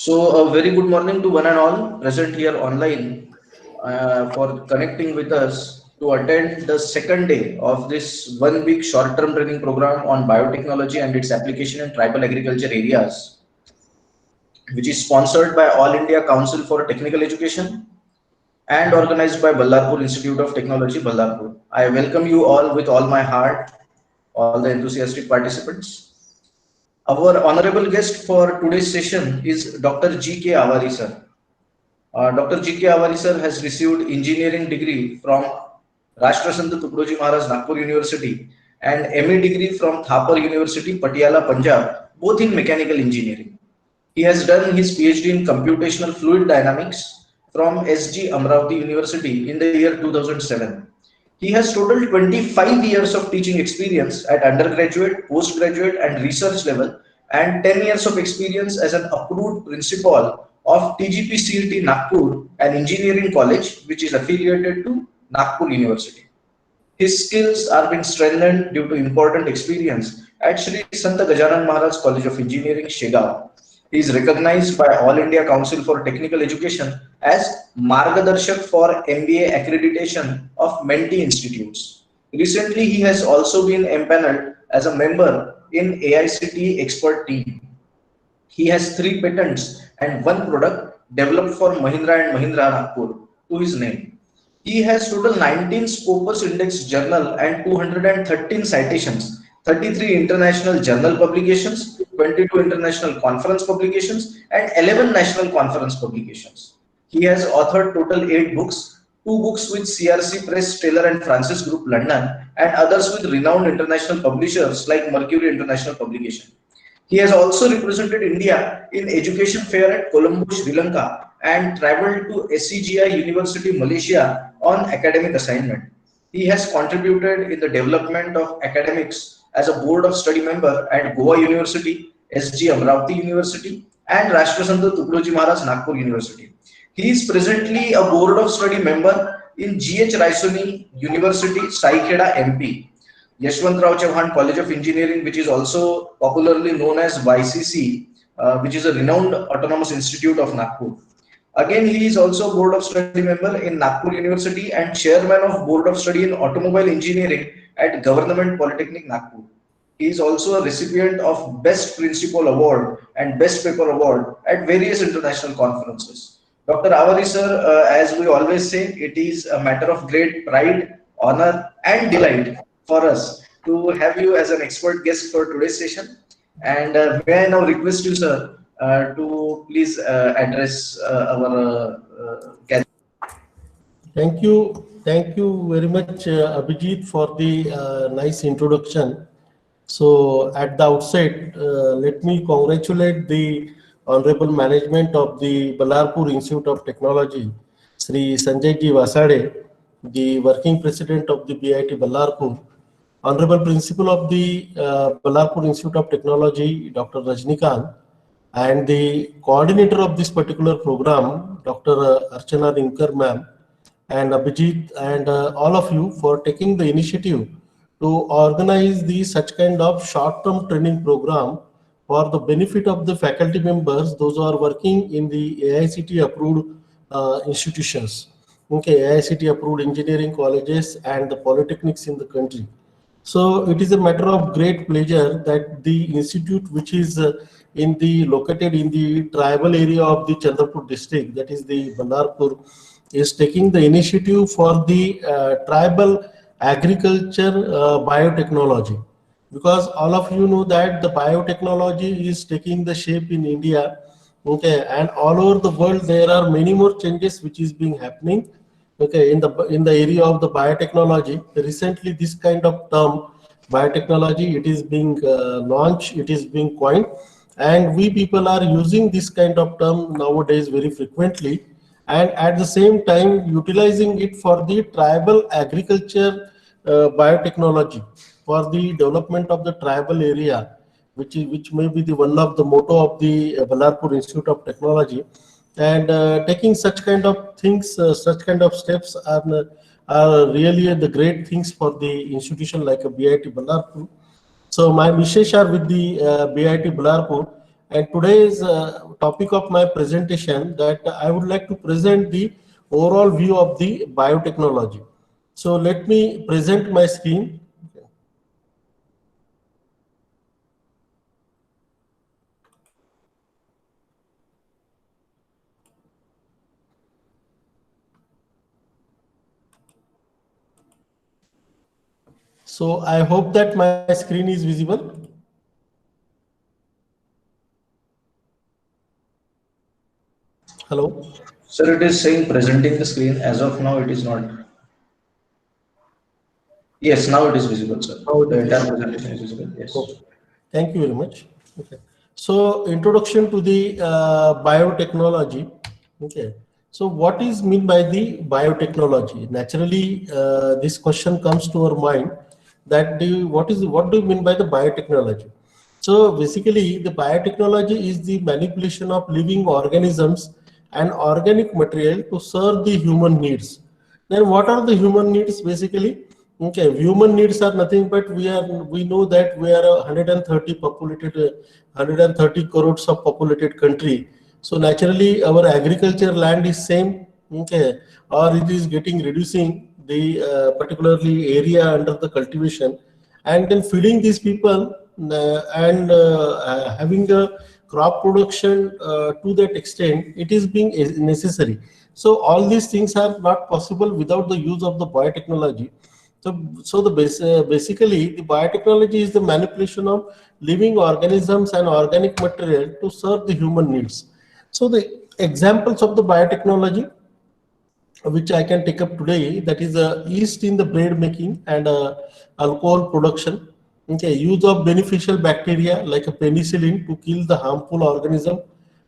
So, a very good morning to one and all present here online for connecting with us to attend the second day of this 1 week short-term training program on biotechnology and its application in tribal agriculture areas, which is sponsored by All India Council for Technical Education and organized by Ballarpur Institute of Technology, Ballarpur. I welcome you all with all my heart, all the enthusiastic participants. Our honorable guest for today's session is Dr. G. K. Avari sir. Dr. G. K. Avari sir has received engineering degree from Rashtrasant Tughlauji Maharaj Nagpur University and MA degree from Thapar University, Patiala, Punjab, both in mechanical engineering. He has done his PhD in computational fluid dynamics from SG Amravati University in the year 2007. He has total 25 years of teaching experience at undergraduate, postgraduate, and research level, and 10 years of experience as an approved principal of TGP CLT Nagpur, an engineering college which is affiliated to Nagpur University. His skills are being strengthened due to important experience at Sri Sant Gajanan Maharaj College of Engineering, Shegaon. He is recognized by All India Council for Technical Education as Margadarshak for MBA accreditation of Menti Institutes. Recently, he has also been empaneled as a member in AICTE expert team. He has 3 patents and 1 product developed for Mahindra and Mahindra Nagpur to his name. He has total 19 Scopus Index journal and 213 citations, 33 international journal publications, 22 international conference publications, and 11 national conference publications. He has authored total 8 books, 2 books with CRC Press, Taylor and Francis Group, London, and others with renowned international publishers like Mercury International Publication. He has also represented India in education fair at Colombo, Sri Lanka, and traveled to SCGI University, Malaysia on academic assignment. He has contributed in the development of academics as a board of study member at Goa University, SG Amravati University, and Rashtrasant Tughlauji Maharaj Nagpur University. He is presently a board of study member in GH Raisoni University, Saikheda, MP. Yashwantrao Chauhan College of Engineering, which is also popularly known as YCC, which is a renowned autonomous institute of Nagpur. Again, he is also board of study member in Nagpur University and chairman of board of study in automobile engineering at Government Polytechnic Nagpur. He is also a recipient of Best Principal Award and Best Paper Award at various international conferences. Dr. Avari sir, as we always say, it is a matter of great pride, honor, and delight for us to have you as an expert guest for today's session. And may I now request you, sir, to please address our guest. Thank you very much, Abhijit, for the nice introduction. So, at the outset, let me congratulate the Honorable Management of the Ballarpur Institute of Technology, Sri Sanjay Ji Vasade, the Working President of the BIT Ballarpur, Honorable Principal of the Ballarpur Institute of Technology, Dr. Rajnikant, and the coordinator of this particular program, Dr. Archana Dinkar ma'am, and Abhijit, and all of you for taking the initiative to organize the such kind of short-term training program for the benefit of the faculty members, those who are working in the AICTE approved institutions, okay, AICTE approved engineering colleges and the polytechnics in the country. So it is a matter of great pleasure that the institute, which is located in the tribal area of the Chandrapur district, that is the Ballarpur, is taking the initiative for the tribal agriculture biotechnology, because all of you know that the biotechnology is taking the shape in India, okay, and all over the world there are many more changes which is being happening, okay, in the area of the biotechnology. Recently this kind of term biotechnology, it is being launched, it is being coined, and we people are using this kind of term nowadays very frequently, and at the same time utilizing it for the tribal agriculture biotechnology for the development of the tribal area, which may be the one of the motto of the Ballarpur Institute of Technology. And taking such kind of things, such kind of steps are really the great things for the institution like a BIT Ballarpur. So my wishes are with the BIT Ballarpur, And today's topic of my presentation, that I would like to present the overall view of the biotechnology. So let me present my screen. So I hope that my screen is visible. Hello. Sir, it is saying presenting the screen. As of now, it is not. Yes, now it is visible, sir. How it The is entire visible? presentation is visible. Yes. Okay. Thank you very much. Okay. So introduction to the biotechnology. Okay. So what is mean by the biotechnology? Naturally, this question comes to our mind, that what do you mean by the biotechnology? So basically, the biotechnology is the manipulation of living organisms and organic material to serve the human needs. Then what are the human needs basically? Okay, human needs are nothing but we know that we are a 130 populated 130 crores of populated country. So naturally our agriculture land is same, okay, or it is getting reducing the particularly area under the cultivation, and then feeding these people and having a crop production to that extent, it is being necessary. So all these things are not possible without the use of the biotechnology. So basically the biotechnology is the manipulation of living organisms and organic material to serve the human needs. So the examples of the biotechnology which I can take up today, that is yeast in the bread making and alcohol production. Okay, use of beneficial bacteria like a penicillin to kill the harmful organism,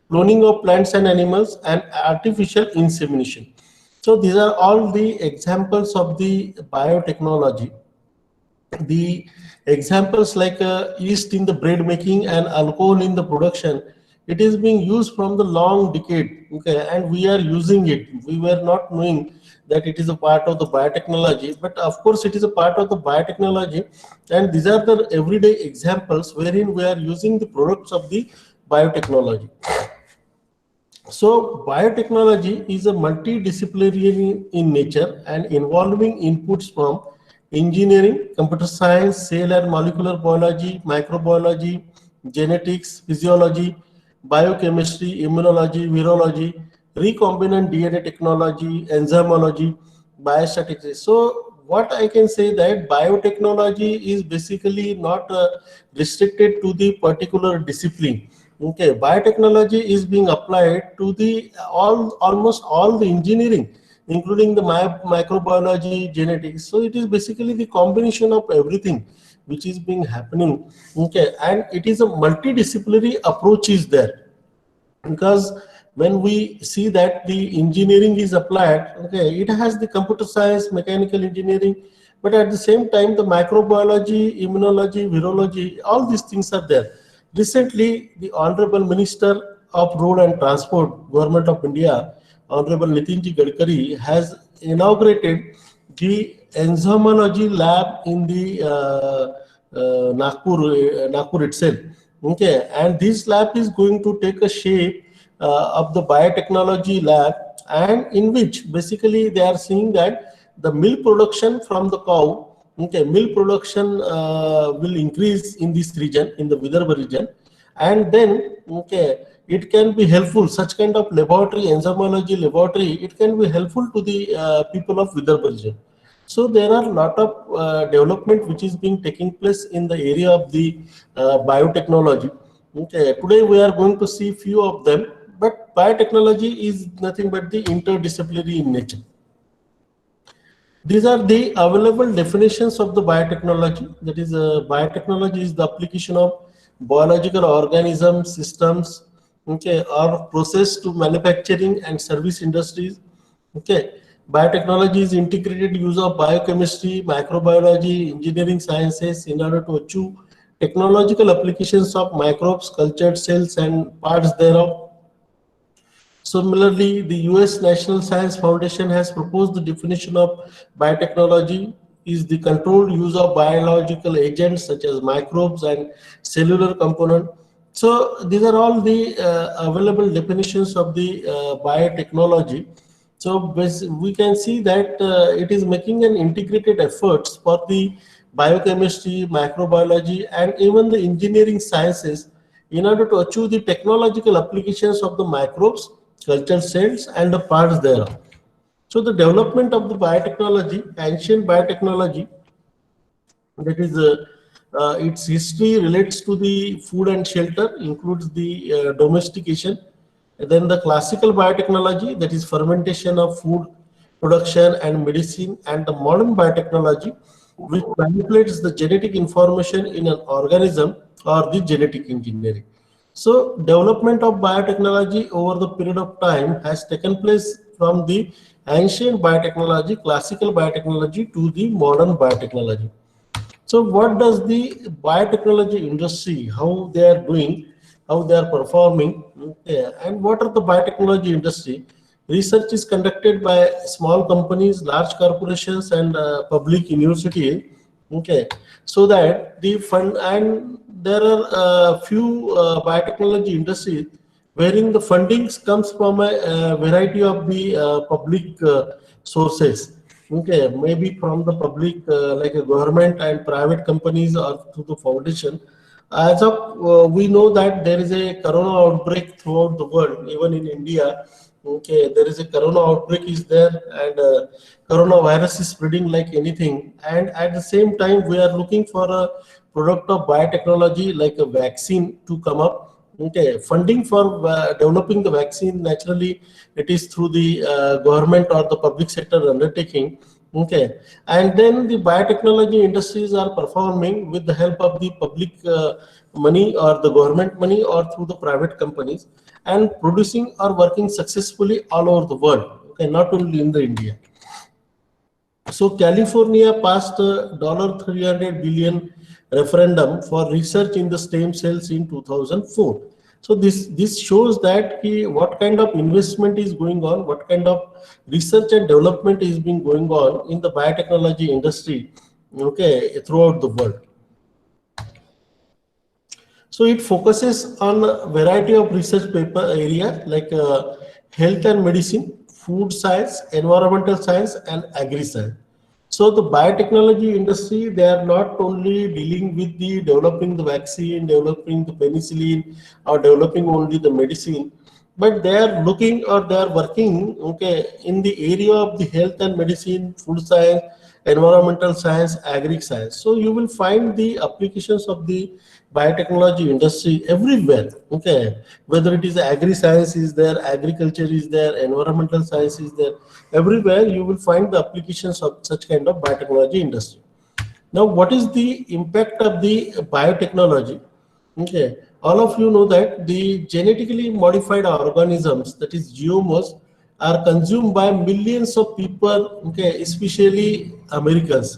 cloning of plants and animals, and artificial insemination. So these are all the examples of the biotechnology. The examples like yeast in the bread making and alcohol in the production, it is being used from the long decade, okay, and we are using it. We were not knowing that it is a part of the biotechnology, but of course it is a part of the biotechnology, and these are the everyday examples wherein we are using the products of the biotechnology. So biotechnology is a multidisciplinary in nature and involving inputs from engineering, computer science, cell and molecular biology, microbiology, genetics, physiology, biochemistry, immunology, virology, recombinant DNA technology, enzymology, biostatistics. So what I can say that biotechnology is basically not restricted to the particular discipline. Okay, biotechnology is being applied to the almost all the engineering, including the microbiology, genetics. So it is basically the combination of everything which is being happening. Okay, and it is a multidisciplinary approach is there, because when we see that the engineering is applied, okay, it has the computer science, mechanical engineering, but at the same time the microbiology, immunology, virology, all these things are there. Recently the honorable minister of road and transport, government of India, honorable Nitinji Gadkari, has inaugurated the enzymology lab in the Nagpur itself. Okay, and this lab is going to take a shape of the biotechnology lab, and in which basically they are seeing that the milk production from the cow, okay, milk production will increase in this region, in the Vidarbha region, and then, okay, it can be helpful. Such kind of laboratory, enzymology laboratory, it can be helpful to the people of Vidarbha region. So there are a lot of development which is being taking place in the area of the biotechnology. Okay, today we are going to see few of them, but biotechnology is nothing but the interdisciplinary in nature. These are the available definitions of the biotechnology. That is, biotechnology is the application of biological organisms, systems, okay, or process to manufacturing and service industries. Okay, biotechnology is integrated use of biochemistry, microbiology, engineering sciences in order to achieve technological applications of microbes, cultured cells, and parts thereof. Similarly, the US National Science Foundation has proposed the definition of biotechnology is the controlled use of biological agents such as microbes and cellular component So these are all the available definitions of the biotechnology. So we can see that it is making an integrated efforts for the biochemistry, microbiology, and even the engineering sciences in order to achieve the technological applications of the microbes, culture cells, and the parts thereof. So the development of the biotechnology, ancient biotechnology, that is its history relates to the food and shelter, includes the domestication, and then the classical biotechnology, that is fermentation of food production and medicine, and the modern biotechnology, which manipulates the genetic information in an organism, or the genetic engineering. So development of biotechnology over the period of time has taken place from the ancient biotechnology, classical biotechnology, to the modern biotechnology. So what does the biotechnology industry, how they are doing, how they are performing, okay, and what are the biotechnology industry? Research is conducted by small companies, large corporations, and public universities. Okay, so that the fund, and there are few biotechnology industries wherein the fundings comes from a variety of the public sources. Okay, maybe from the public, like a government and private companies, or through the foundation. As of we know that there is a corona outbreak throughout the world, even in India. Okay, there is a corona outbreak is there, and coronavirus is spreading like anything. And at the same time, we are looking for a product of biotechnology like a vaccine to come up. Okay, funding for developing the vaccine, naturally it is through the government or the public sector undertaking. Okay, and then the biotechnology industries are performing with the help of the public money, or the government money, or through the private companies, and producing or working successfully all over the world. Okay, not only in the India. So California passed a $300 billion referendum for research in the stem cells in 2004. So this shows that what kind of investment is going on, what kind of research and development is being going on in the biotechnology industry, okay, throughout the world. So it focuses on a variety of research paper area like health and medicine, food science, environmental science, and agri science. So the biotechnology industry, they are not only dealing with the developing the vaccine, developing the penicillin, or developing only the medicine, but they are looking, or they are working, okay, in the area of the health and medicine, food science, environmental science, agri science. So you will find the applications of the biotechnology industry everywhere. Okay, whether it is agri science is there, agriculture is there, environmental science is there, everywhere you will find the applications of such kind of biotechnology industry. Now, what is the impact of the biotechnology? Okay, all of you know that the genetically modified organisms, that is GMOs, are consumed by millions of people, okay, especially Americans.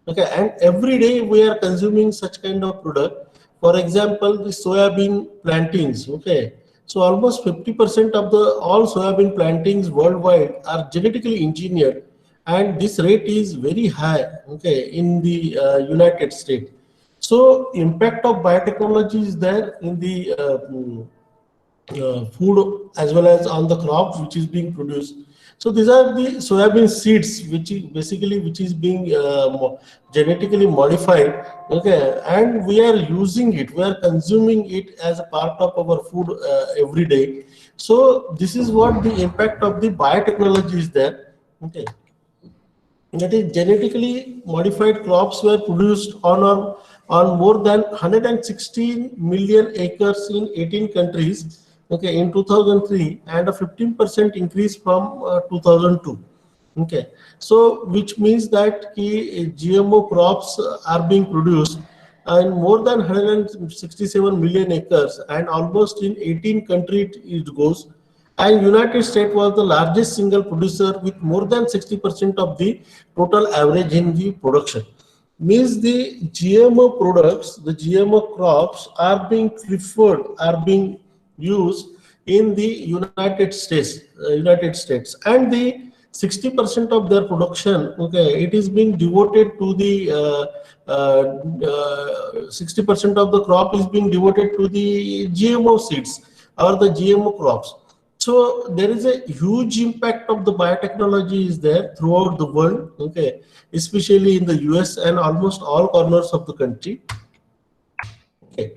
Okay, and every day we are consuming such kind of product. For example, the soybean plantains. Okay, so almost 50% of the all soybean plantains worldwide are genetically engineered, and this rate is very high. Okay, in the United States. So impact of biotechnology is there in the food as well as on the crops which is being produced. So these are the soybean seeds, which is basically which is being genetically modified. Okay, and we are using it, we are consuming it as a part of our food every day. So this is what the impact of the biotechnology is there. Okay, that is genetically modified crops were produced on more than 116 million acres in 18 countries, okay, in 2003, and a 15% increase from 2002. Okay, so which means that GMO crops are being produced in more than 167 million acres, and almost in 18 countries it goes. And United States was the largest single producer with more than 60% of the total average in the production. Means the GMO products, the GMO crops are being preferred, are being used in the United States, and the 60% of their production, okay, it is being devoted to the 60% of the crop is being devoted to the GMO seeds or the GMO crops. So there is a huge impact of the biotechnology is there throughout the world, okay, especially in the US and almost all corners of the country. Okay.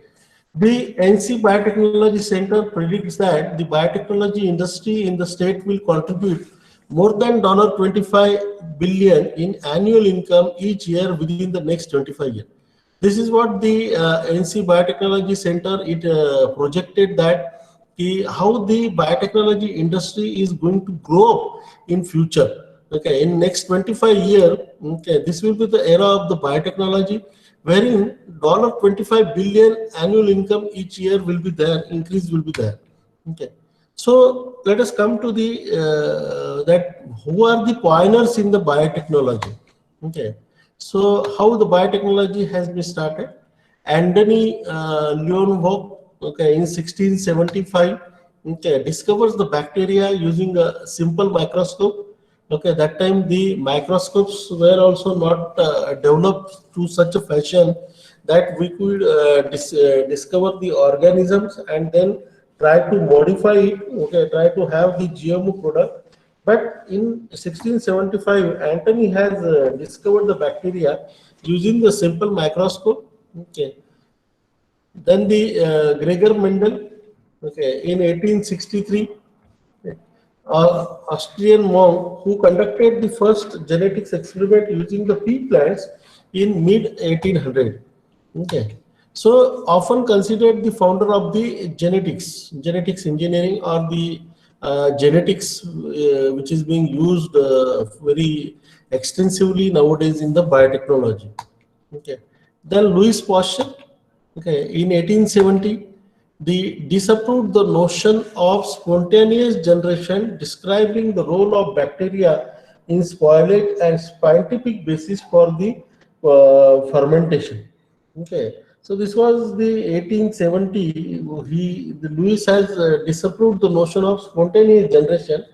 The NC Biotechnology Center predicts that the biotechnology industry in the state will contribute more than $25 billion in annual income each year within the next 25 years. This is what the NC Biotechnology Center projected that how the biotechnology industry is going to grow in future. Okay, in next 25 years, okay, this will be the era of the biotechnology, wherein $25 billion annual income each year will be there, increase will be there. Okay, so let us come to the that who are the pioneers in the biotechnology. Okay, so how the biotechnology has been started. Anthony Leeuwenhoek, okay, in 1675, okay, discovers the bacteria using a simple microscope. Okay, that time the microscopes were also not developed to such a fashion that we could discover the organisms and then try to modify it. Okay, try to have the GMO product. But in 1675, Anthony has discovered the bacteria using the simple microscope. Okay, then the Gregor Mendel, okay, in 1863, Austrian monk who conducted the first genetics experiment using the pea plants in mid 1800. Okay, so often considered the founder of the genetics engineering, or the genetics which is being used very extensively nowadays in the biotechnology. Okay, then Louis Pasteur, okay, in 1870, they disapproved the notion of spontaneous generation, describing the role of bacteria in spoilage and scientific basis for the fermentation. Okay, so this was the 1870. The Louis has disapproved the notion of spontaneous generation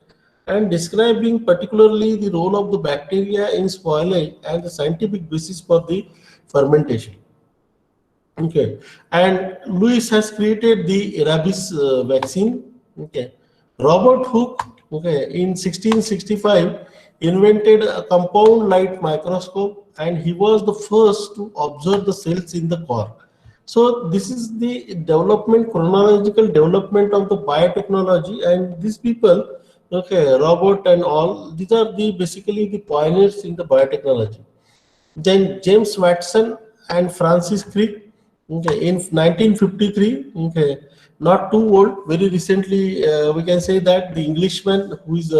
and describing particularly the role of the bacteria in spoilage and the scientific basis for the fermentation. Okay, and Louis has created the rabies vaccine. Okay, Robert Hooke, okay, in 1665 invented a compound light microscope, and he was the first to observe the cells in the cork. So this is the development, chronological development of the biotechnology, and these people, okay, Robert and all, these are the basically the pioneers in the biotechnology. Then James Watson and Francis Crick, okay, in 1953, okay, not too old, very recently, we can say that the Englishman who is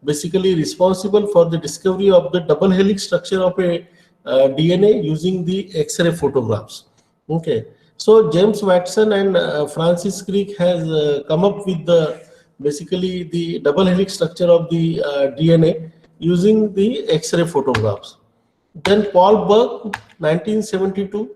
basically responsible for the discovery of the double helix structure of a DNA using the X-ray photographs. Okay, so James Watson and Francis Crick has come up with the basically the double helix structure of the DNA using the X-ray photographs. Then Paul Berg, 1972,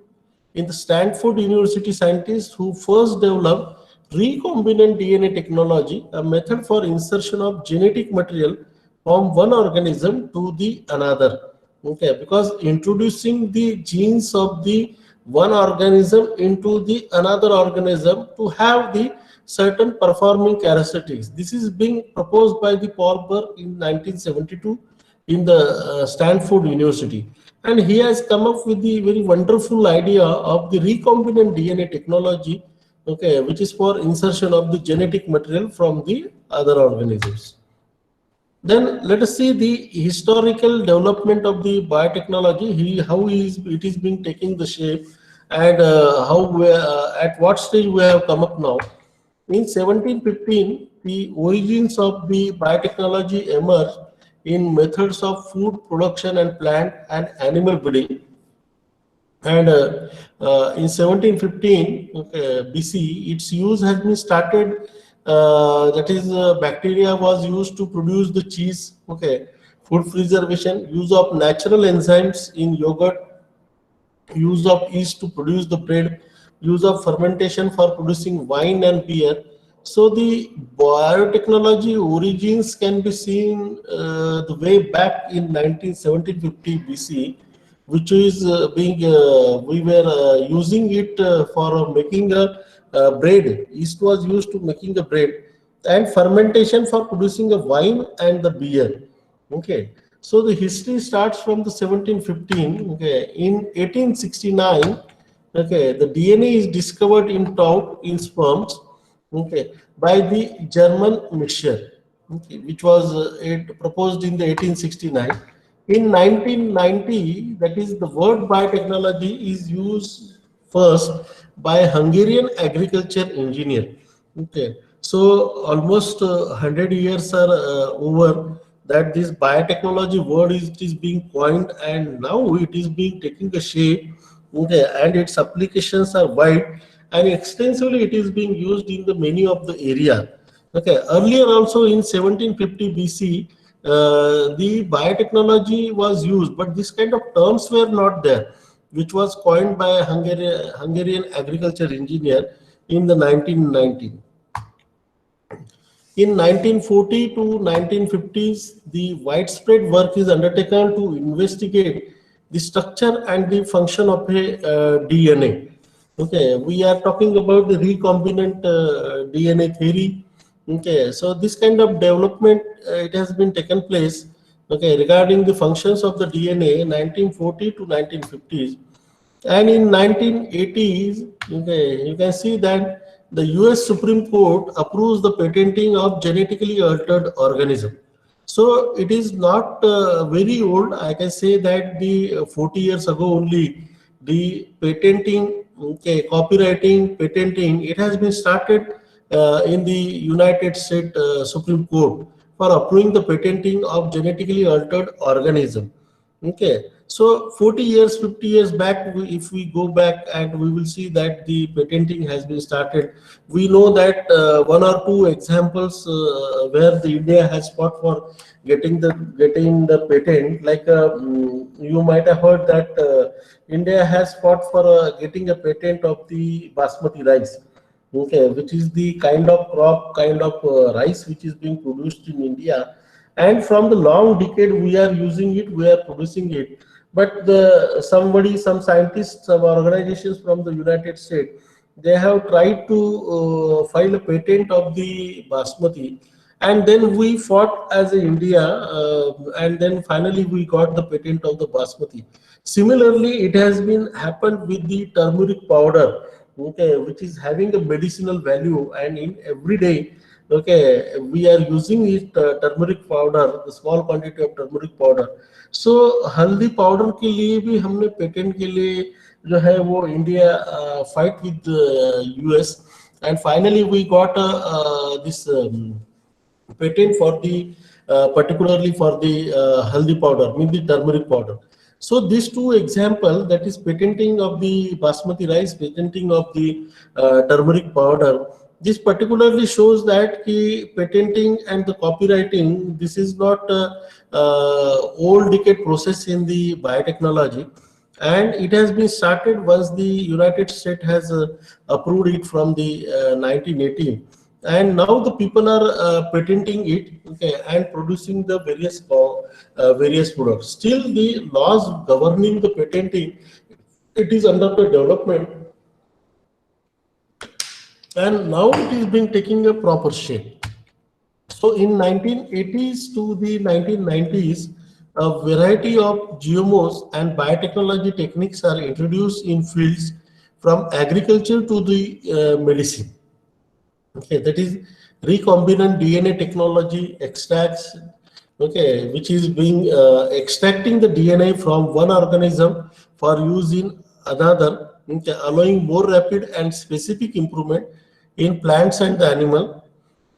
in the Stanford University scientist who first developed recombinant DNA technology, a method for insertion of genetic material from one organism to the another. Okay, because introducing the genes of the one organism into the another organism to have the certain performing characteristics. This is being proposed by the Paul Berg in 1972 in the Stanford University, and he has come up with the very wonderful idea of the recombinant DNA technology, okay, which is for insertion of the genetic material from the other organisms. Then let us see the historical development of the biotechnology, how it is being taking the shape, and at what stage we have come up now. In 1715, the origins of the biotechnology emerged in methods of food production and plant and animal breeding. And in 1715 BC, its use has been started. That is, bacteria was used to produce the cheese. Okay, food preservation, use of natural enzymes in yogurt, use of yeast to produce the bread, use of fermentation for producing wine and beer, So the biotechnology origins can be seen the way back in 1750 BC, which is we were using it for making a bread. Yeast was used to making a bread, and fermentation for producing a wine and the beer. Okay, so the history starts from the 1715. Okay, in 1869, okay, the DNA is discovered in tau in sperms, okay, by the German Mitscher, okay, which was it proposed in the 1869. In 1990, that is the word biotechnology is used first by a Hungarian agriculture engineer. Okay, so almost 100 years are over that this biotechnology word is being coined, and now it is being taking a shape. Okay, and its applications are wide and extensively it is being used in the many of the area. Okay, earlier also in 1750 BC, the biotechnology was used, but this kind of terms were not there, which was coined by a Hungarian agriculture engineer in the 1919. In 1940 to 1950s, the widespread work is undertaken to investigate the structure and the function of a DNA. Okay, we are talking about the recombinant DNA theory. Okay, so this kind of development it has been taken place. Okay, regarding the functions of the DNA, 1940 to 1950s. And in 1980s, okay, you can see that the US Supreme Court approves the patenting of genetically altered organism. So it is not very old. I can say that the 40 years ago only, the patenting, okay, copywriting, patenting, it has been started in the United States Supreme Court for approving the patenting of genetically altered organism. Okay, so 40 years, 50 years back, if we go back and we will see that the patenting has been started. We know that one or two examples where the India has fought for getting the patent. Like you might have heard that India has fought for getting a patent of the basmati rice. Okay, which is the kind of crop, kind of rice which is being produced in India, and from the long decade we are using it, we are producing it. But some scientists, some organizations from the United States, they have tried to file a patent of the basmati, and then we fought as a India, and then finally we got the patent of the basmati. Similarly, it has been happened with the turmeric powder, okay, which is having a medicinal value, and in every day, okay, we are using it, turmeric powder, the small quantity of turmeric powder. So हल्दी powder के लिए भी हमने patent के लिए जो है वो India fight with US, and finally we got this patent for the particularly for the haldi powder, mean the turmeric powder. So these two example, that is patenting of the basmati rice, patenting of the turmeric powder, this particularly shows that the patenting and the copywriting, this is not old decade process in the biotechnology, and it has been started once the United States has approved it from the 1918, and now the people are patenting it, okay, and producing the various products. Still the laws governing the patenting, it is under the development, and now it is being taking a proper shape. So in 1980s to the 1990s, a variety of GMOs and biotechnology techniques are introduced in fields from agriculture to the medicine. Okay, that is recombinant DNA technology extracts, okay, which is being extracting the DNA from one organism for use in another, okay, allowing more rapid and specific improvement in plants and the animal.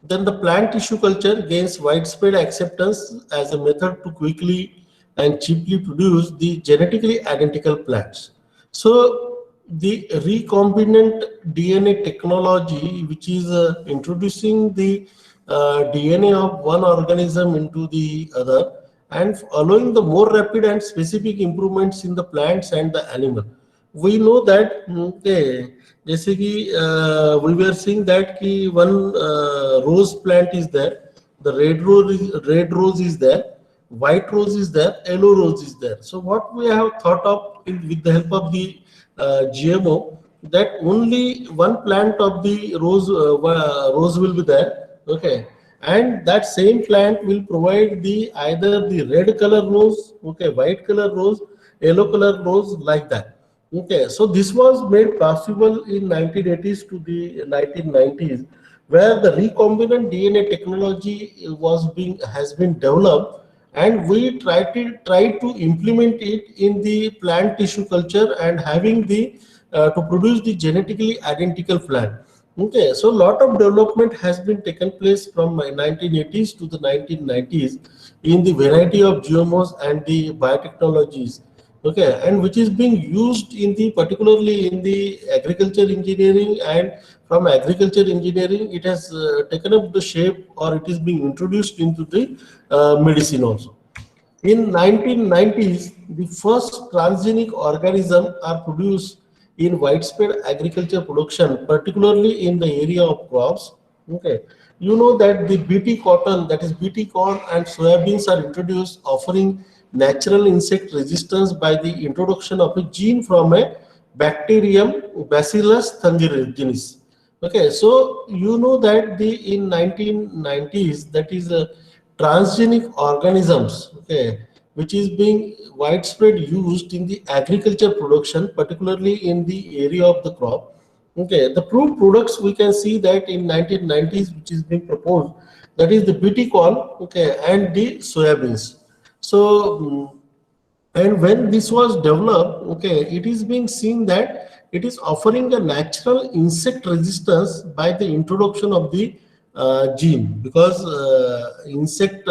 Then the plant tissue culture gains widespread acceptance as a method to quickly and cheaply produce the genetically identical plants. So the recombinant DNA technology, which is introducing the DNA of one organism into the other and allowing the more rapid and specific improvements in the plants and the animal. we know that okay, जैसे कि we were seeing that कि one rose plant is there, the red rose is there, white rose is there, yellow rose is there. So what we have thought of with the help of the GMO, that only one plant of the rose will be there, okay, and that same plant will provide the either the red color rose, okay, white color rose, yellow color rose, like that. Okay, so this was made possible in 1980s to the 1990s, where the recombinant DNA technology has been developed, and we try to implement it in the plant tissue culture and having the to produce the genetically identical plant. Okay, so a lot of development has been taken place from 1980s to the 1990s in the variety of GMOs and the biotechnologies. Okay, and which is being used in the particularly in the agriculture engineering, and from agriculture engineering it has taken up the shape, or it is being introduced into the medicine also. In 1990s, the first transgenic organism are produced in widespread agriculture production, particularly in the area of crops. Okay, you know that the BT cotton, that is BT corn and soybeans, are introduced, offering natural insect resistance by the introduction of a gene from a bacterium, Bacillus thuringiensis. Okay, so you know that the in 1990s, that is transgenic organisms, okay, which is being widespread used in the agriculture production, particularly in the area of the crop. Okay, the proved products we can see that in 1990s, which is being proposed, that is the BT corn, okay, and the soybeans. So and when this was developed, okay, it is being seen that it is offering a natural insect resistance by the introduction of the gene, because insect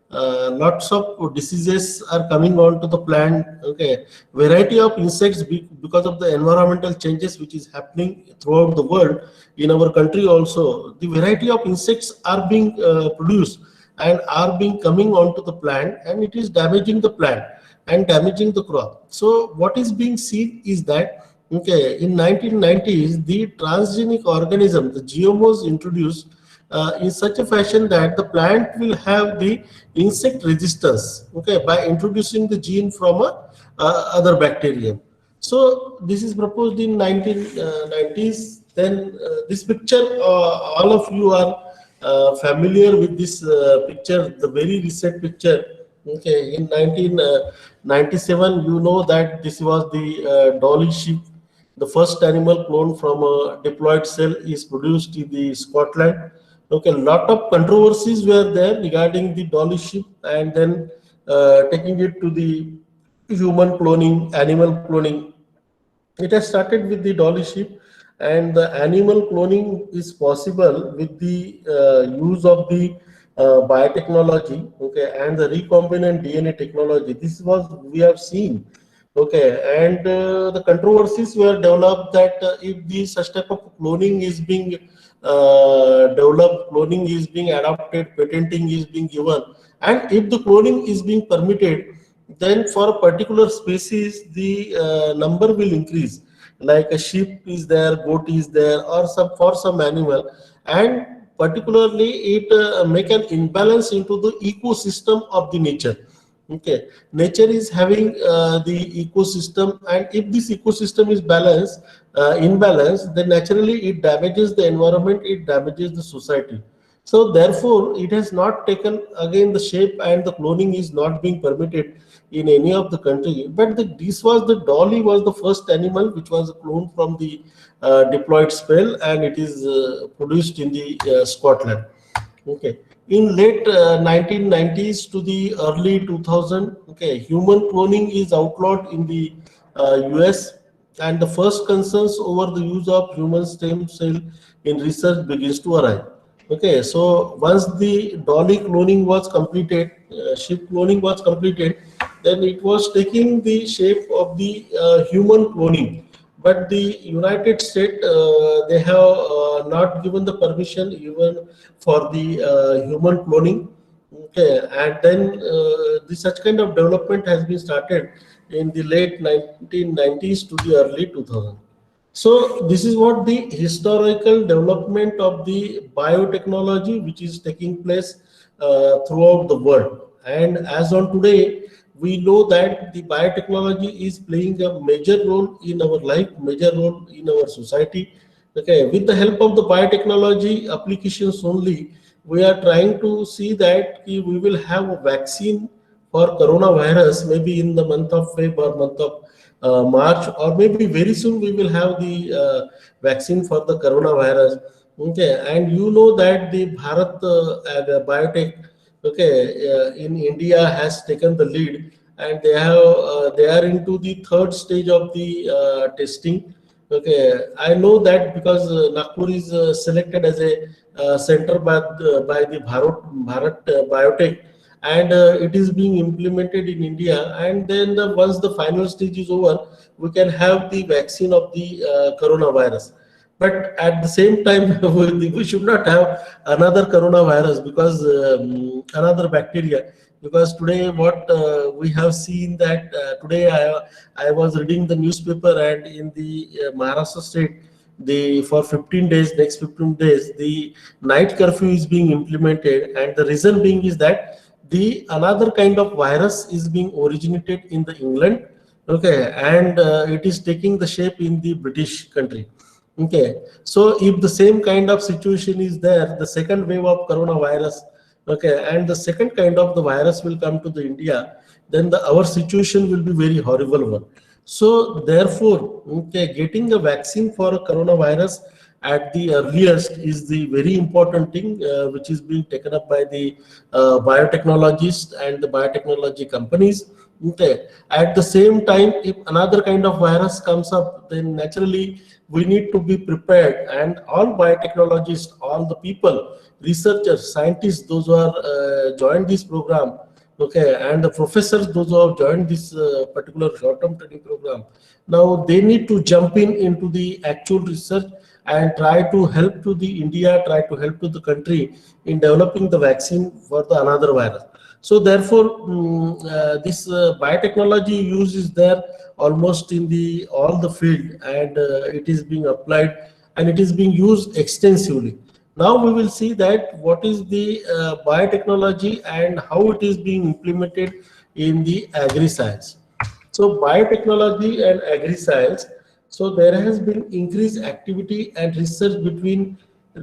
lots of diseases are coming onto the plant. Okay, variety of insects, because of the environmental changes which is happening throughout the world, in our country also, the variety of insects are being produced and are being coming onto the plant, and it is damaging the plant and damaging the crop. So what is being seen is that, okay, in 1990s, the transgenic organism, the GMOs, introduced in such a fashion that the plant will have the insect resistance, okay, by introducing the gene from a other bacterium. So this is proposed in 1990s. Then this picture, all of you are familiar with this picture, the very recent picture. Okay, in 1997, you know that this was the Dolly sheep. The first animal clone from a diploid cell is produced in the Scotland. Okay, a lot of controversies were there regarding the Dolly sheep, and then taking it to the human cloning, animal cloning. It has started with the Dolly sheep, and the animal cloning is possible with the use of the biotechnology, okay, and the recombinant DNA technology. This was we have seen, okay, and the controversies were developed that if the such type of cloning is being developed, cloning is being adopted, patenting is being given, and if the cloning is being permitted, then for a particular species the number will increase, like a sheep is there, goat is there, or some for some animal, and particularly it make an imbalance into the ecosystem of the nature. Okay, nature is having the ecosystem, and if this ecosystem is balanced, imbalanced, then naturally it damages the environment, it damages the society. So therefore, it has not taken again the shape, and the cloning is not being permitted in any of the country. But this was the Dolly was the first animal which was cloned from the diploid spell, and it is produced in the Scotland. Okay. In late 1990s to the early 2000, okay, human cloning is outlawed in the US, and the first concerns over the use of human stem cell in research begins to arise. Okay, so once the Dolly cloning was completed, sheep cloning was completed, then it was taking the shape of the human cloning. But the United States, they have not given the permission even for the human cloning. Okay, and then the such kind of development has been started in the late 1990s to the early 2000s. So this is what the historical development of the biotechnology which is taking place throughout the world. And as on today, we know that the biotechnology is playing a major role in our life, major role in our society. Okay, with the help of the biotechnology applications only, we are trying to see that we will have a vaccine for coronavirus maybe in the month of Feb or month of March, or maybe very soon we will have the vaccine for the coronavirus. Okay, and you know that the Bharat Biotech, okay, in India has taken the lead, and they are into the third stage of the testing. Okay, I know that because Nagpur is selected as a center by the Bharat Biotech, and it is being implemented in India. And then once the final stage is over, we can have the vaccine of the coronavirus. But at the same time, we should not have another coronavirus, because another bacteria. Because today, what we have seen that today I was reading the newspaper, and in the Maharashtra state, the for 15 days, next 15 days, the night curfew is being implemented, and the reason being is that the another kind of virus is being originated in the England. Okay, and it is taking the shape in the British country. Okay, so if the same kind of situation is there, the second wave of coronavirus, okay, and the second kind of the virus will come to the India, then our situation will be very horrible one. So therefore, okay, getting a vaccine for a coronavirus at the earliest is the very important thing, which is being taken up by the biotechnologists and the biotechnology companies. Okay. At the same time, if another kind of virus comes up, then naturally we need to be prepared. And all biotechnologists, all the people, researchers, scientists, those who are joined this program, okay, and the professors, those who have joined this particular short-term training program, now they need to jump into the actual research and try to help to the India, try to help to the country in developing the vaccine for the another virus. So therefore, this biotechnology use is there almost in the all the field, and it is being applied and it is being used extensively. Now we will see that what is the biotechnology and how it is being implemented in the agri-science. So biotechnology and agri-science, so there has been increased activity and research between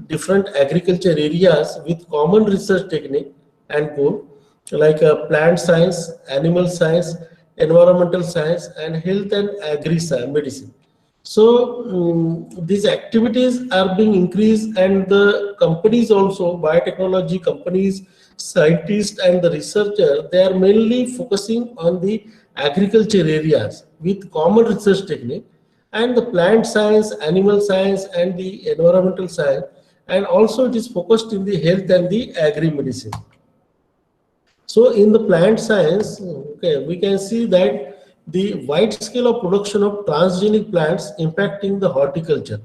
different agriculture areas with common research technique and goal, like plant science, animal science, environmental science, and health and agri-science medicine. So these activities are being increased, and the companies also, biotechnology companies, scientists, and the researcher, they are mainly focusing on the agriculture areas with common research technique, and the plant science, animal science, and the environmental science, and also it is focused in the health and the agri medicine. So in the plant science, okay, we can see that the wide scale of production of transgenic plants impacting the horticulture.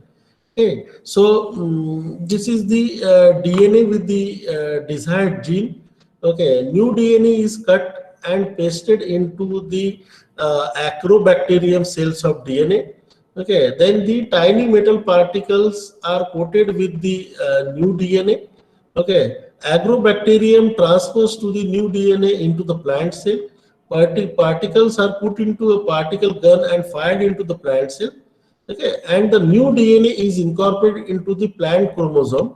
Okay, so this is the DNA with the desired gene. Okay, new DNA is cut and pasted into the Acrobacterium cells of DNA. Okay, then the tiny metal particles are coated with the new DNA. Okay, agrobacterium transfers to the new DNA into the plant cell. Particles are put into a particle gun and fired into the plant cell. Okay, and the new DNA is incorporated into the plant chromosome.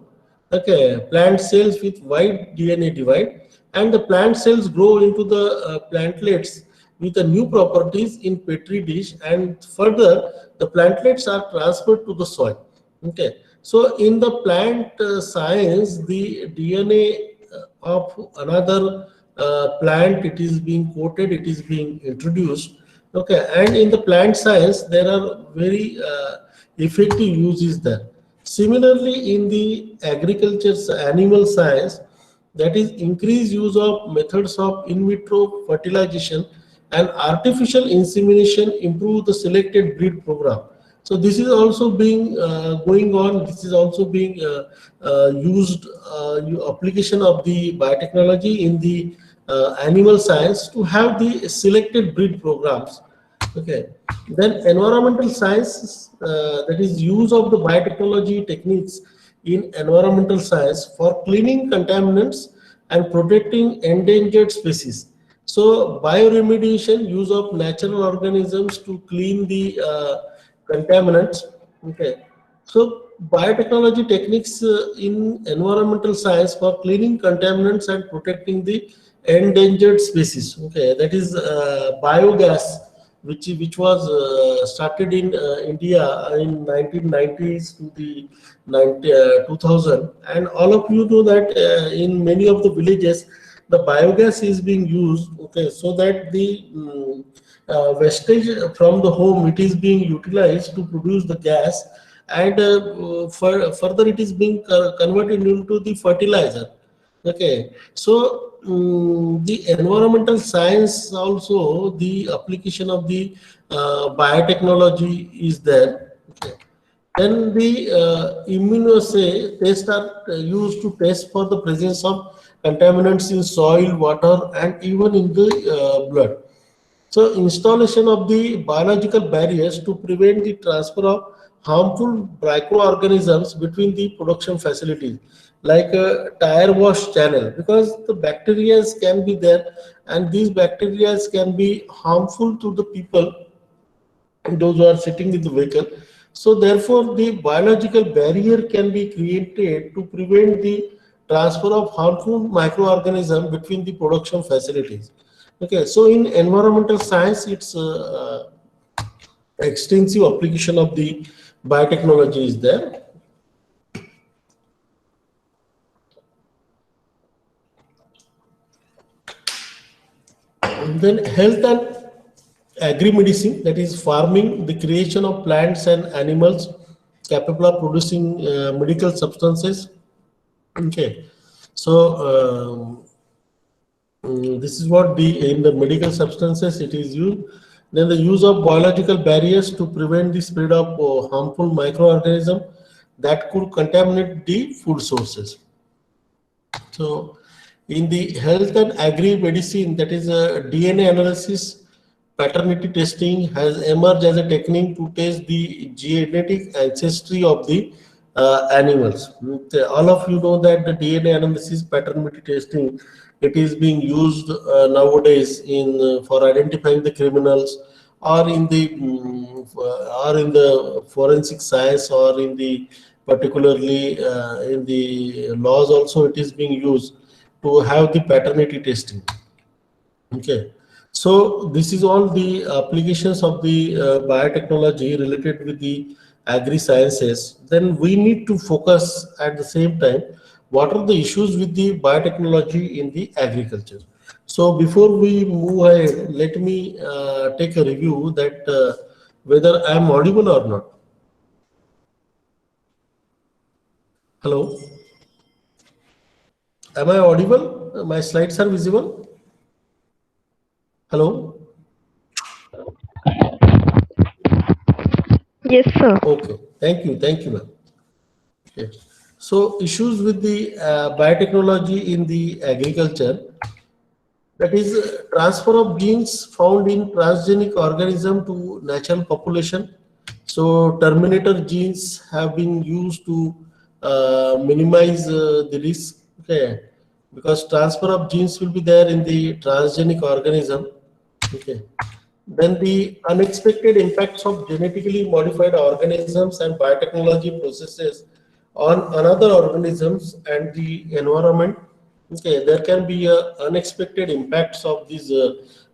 Okay, plant cells with wide DNA divide, and the plant cells grow into the plantlets with the new properties in petri dish, and further the plantlets are transferred to the soil. Okay, so in the plant science, the DNA of another plant, it is being coated, it is being introduced. Okay, and in the plant science, there are very effective uses there. Similarly, in the agriculture animal science, that is increased use of methods of in vitro fertilization and artificial insemination improve the selected breed program. So this is also being going on. This is also being used application of the biotechnology in the animal science to have the selected breed programs. Okay. Then environmental science, that is use of the biotechnology techniques in environmental science for cleaning contaminants and protecting endangered species. So bioremediation, use of natural organisms to clean the contaminants. Okay. So biotechnology techniques in environmental science for cleaning contaminants and protecting the endangered species. Okay, that is biogas, which was started in India in 1990s to the 2000, and all of you know that in many of the villages the biogas is being used. Okay, so that the wastage from the home, it is being utilized to produce the gas, and further it is being converted into the fertilizer. Okay, so the environmental science also, the application of the biotechnology is there. Okay. Then the immunoassay tests are used to test for the presence of contaminants in soil, water, and even in the blood. So installation of the biological barriers to prevent the transfer of harmful microorganisms between the production facilities, like a tire wash channel, because the bacteria can be there, and these bacteria can be harmful to the people, those who are sitting in the vehicle. So therefore, the biological barrier can be created to prevent the transfer of harmful microorganism between the production facilities. Okay, so in environmental science, it's extensive application of the biotechnology is there. And then health and agri-medicine, that is farming, the creation of plants and animals capable of producing medical substances. Okay, so this is what the in the medical substances it is used. Then the use of biological barriers to prevent the spread of harmful microorganisms that could contaminate the food sources. So in the health and agri-medicine, that is DNA analysis, paternity testing has emerged as a technique to test the genetic ancestry of the animals. All of you know that the DNA analysis, paternity testing, it is being used nowadays in for identifying the criminals, or in the forensic science, or in the particularly in the laws also it is being used to have the paternity testing. Okay, so this is all the applications of the biotechnology related with the agri sciences. Then we need to focus at the same time what are the issues with the biotechnology in the agriculture. So before we move ahead, let me take a review that whether I am audible or not. Hello, am I audible? My slides are visible. Hello. Yes, sir. Okay, thank you, ma'am. Okay. So issues with the biotechnology in the agriculture, that is transfer of genes found in transgenic organism to natural population. So terminator genes have been used to minimize the risk. Okay, because transfer of genes will be there in the transgenic organism. Okay. Then the unexpected impacts of genetically modified organisms and biotechnology processes on another organisms and the environment. Okay, there can be unexpected impacts of these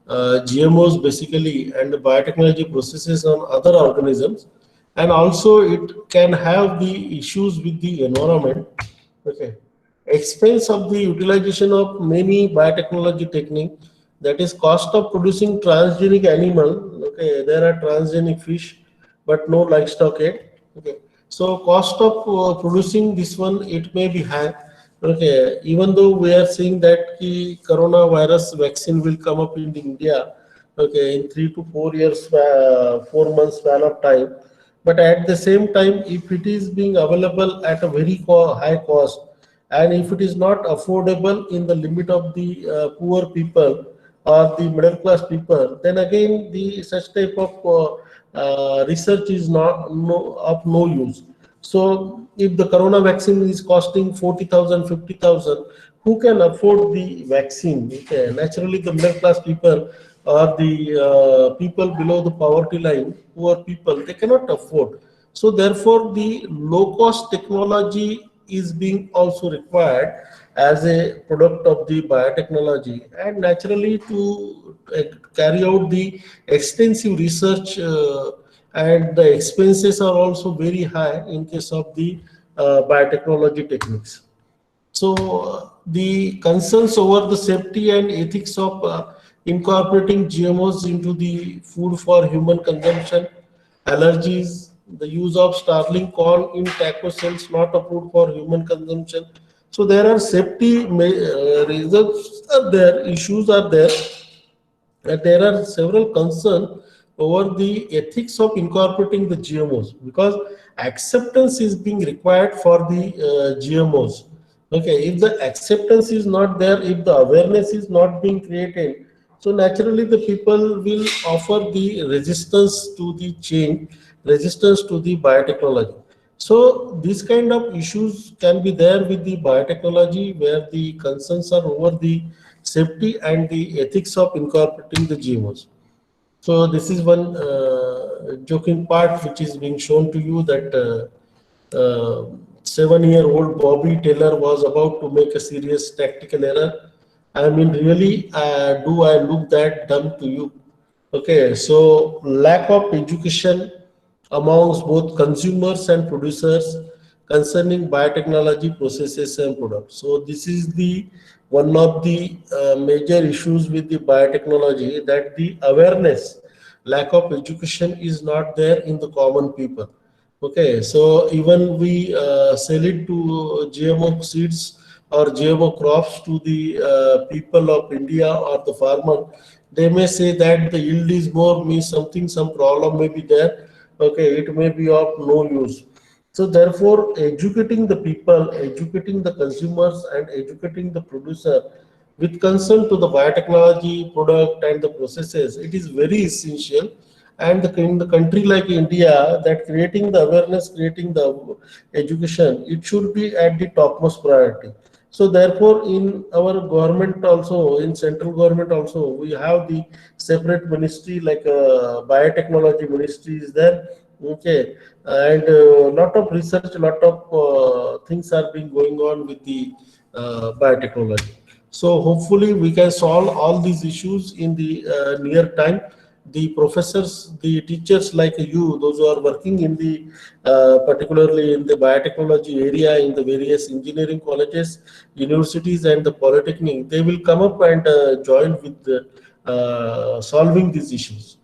GMOs basically, and the biotechnology processes on other organisms, and also it can have the issues with the environment. Okay, expense of the utilization of many biotechnology technique, that is cost of producing transgenic animal. Okay, there are transgenic fish but no livestock yet. Okay, so cost of producing this one, it may be high. Okay, even though we are seeing that the coronavirus vaccine will come up in India, okay, in 3 to 4 years, 4 months span of time, but at the same time, if it is being available at a very high cost, and if it is not affordable in the limit of the poor people, or the middle class people, then again the such type of research is not of no use. So if the corona vaccine is costing 40,000, 50,000, who can afford the vaccine? Okay. Naturally, the middle class people or the people below the poverty line, poor people, they cannot afford. So therefore, the low cost technology is being also required as a product of the biotechnology, and naturally to carry out the extensive research, and the expenses are also very high in case of the biotechnology techniques. So the concerns over the safety and ethics of incorporating GMOs into the food for human consumption, allergies, the use of starling corn in taco cells not approved for human consumption. So there are safety results are there, issues are there, and there are several concerns over the ethics of incorporating the GMOs, because acceptance is being required for the GMOs. Okay, if the acceptance is not there, if the awareness is not being created, so naturally the people will offer the resistance to the change, resistance to the biotechnology. So these kind of issues can be there with the biotechnology, where the concerns are over the safety and the ethics of incorporating the GMOs. So this is one joking part which is being shown to you, that 7-year-old Bobby Taylor was about to make a serious tactical error. I mean, really, do I look that dumb to you? Okay, so lack of education amongst both consumers and producers concerning biotechnology processes and products. So this is the one of the major issues with the biotechnology, that the awareness, lack of education is not there in the common people. Okay, so even we sell it to GMO seeds or GMO crops to the people of India or the farmer, they may say that the yield is more, means something, some problem may be there. Okay, it may be of no use. So therefore, educating the people, educating the consumers, and educating the producer with concern to the biotechnology product and the processes, it is very essential. And in the country like India, that creating the awareness, creating the education, it should be at the topmost priority. So therefore, in our government also, in central government also, we have the separate ministry, like biotechnology ministry is there. Okay, and lot of research, lot of things are being going on with the biotechnology. So hopefully we can solve all these issues in the near time. The professors, the teachers like you, those who are working in the particularly in the biotechnology area in the various engineering colleges, universities, and the polytechnic, they will come up and join with the, solving these issues.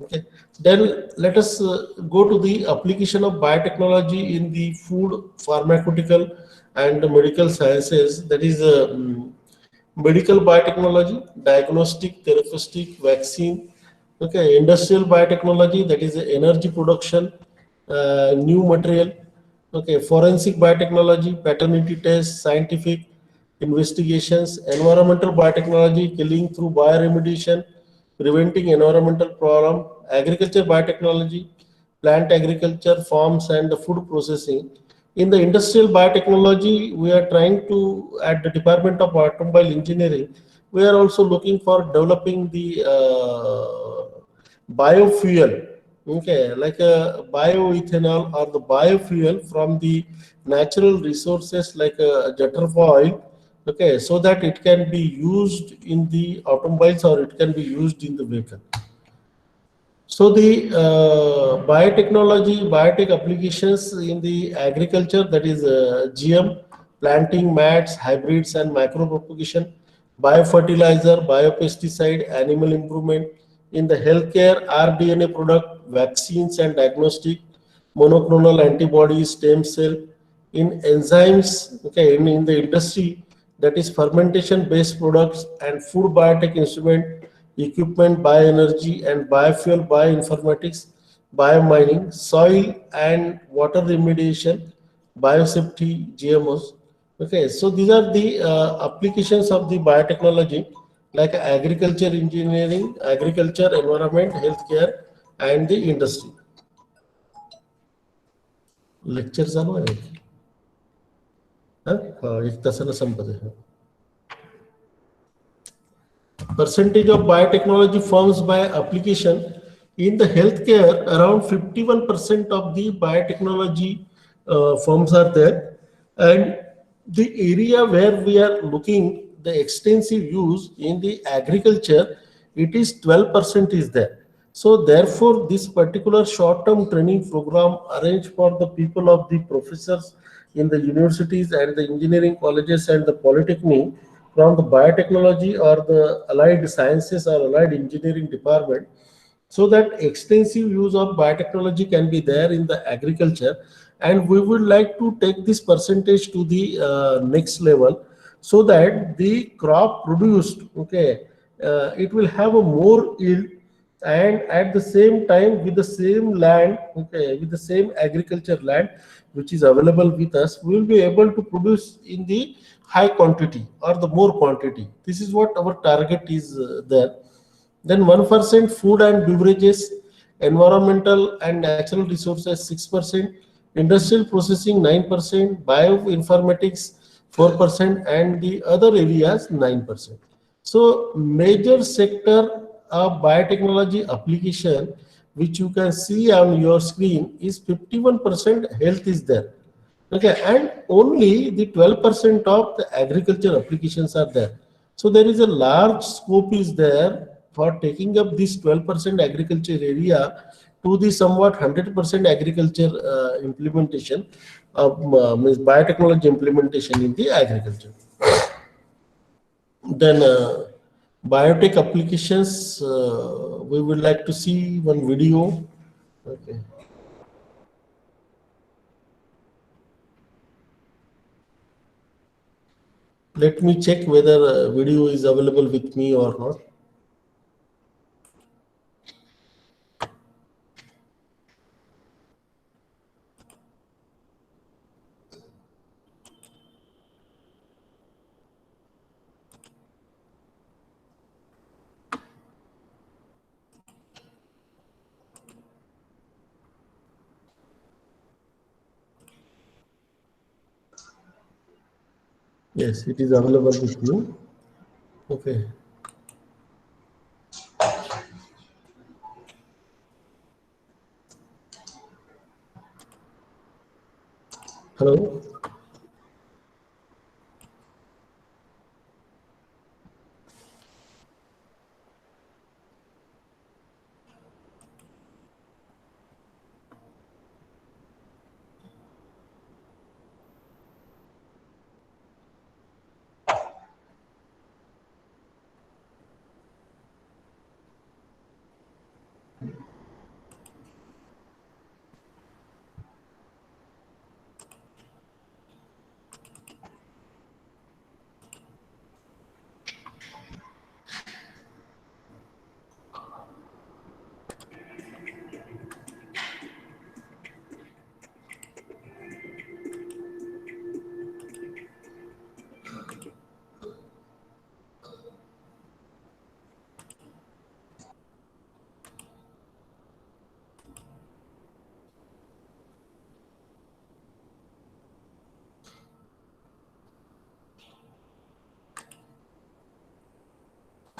Okay, then let us go to the application of biotechnology in the food, pharmaceutical, and medical sciences. That is medical biotechnology, diagnostic, therapeutic, vaccine. Okay, industrial biotechnology, that is energy production, new material. Okay, forensic biotechnology, paternity tests, scientific investigations, environmental biotechnology, killing through bioremediation, preventing environmental problem, agriculture biotechnology, plant agriculture, farms, and the food processing. In the industrial biotechnology, we are trying to, at the Department of Automobile Engineering, we are also looking for developing the biofuel. Okay, like a bioethanol or the biofuel from the natural resources like jatropha oil. Okay, so that it can be used in the automobiles or it can be used in the vehicle. So the biotechnology, biotech applications in the agriculture, that is GM, planting mats, hybrids, and micropropagation, biofertilizer, biopesticide, animal improvement. In the healthcare, rDNA product, vaccines and diagnostic, monoclonal antibodies, stem cell. In enzymes, okay, in the industry, that is fermentation based products and food biotech instrument, equipment, bioenergy and biofuel, bioinformatics, biomining, soil and water remediation, biosafety, GMOs. Okay, so these are the applications of the biotechnology. like agriculture, engineering, agriculture, environment, healthcare, and the industry. Lecture चालू आहे एक तासाला संपत आहे. Percentage of biotechnology firms by application in the healthcare, around 51% of the biotechnology firms are there, and the area where we are looking the extensive use in the agriculture, it is 12% is there. So therefore, this particular short-term training program arranged for the people of the professors in the universities and the engineering colleges and the polytechnic from the biotechnology or the allied sciences or allied engineering department, so that extensive use of biotechnology can be there in the agriculture. And we would like to take this percentage to the next level, so that the crop produced, okay, it will have a more yield, and at the same time with the same land, okay, with the same agriculture land which is available with us, we will be able to produce in the high quantity or the more quantity. This is what our target is there. Then 1% food and beverages, environmental and natural resources 6%, industrial processing 9%, bioinformatics 4%, and the other areas 9%. So major sector of biotechnology application, which you can see on your screen, is 51% health is there. Okay, and only the 12% of the agriculture applications are there. So there is a large scope is there for taking up this 12% agriculture area to the somewhat 100% agriculture implementation of means biotechnology implementation in the agriculture. Then biotech applications, we would like to see one video. Okay. Let me check whether video is available with me or not. Yes, it is available with you. Okay. Hello.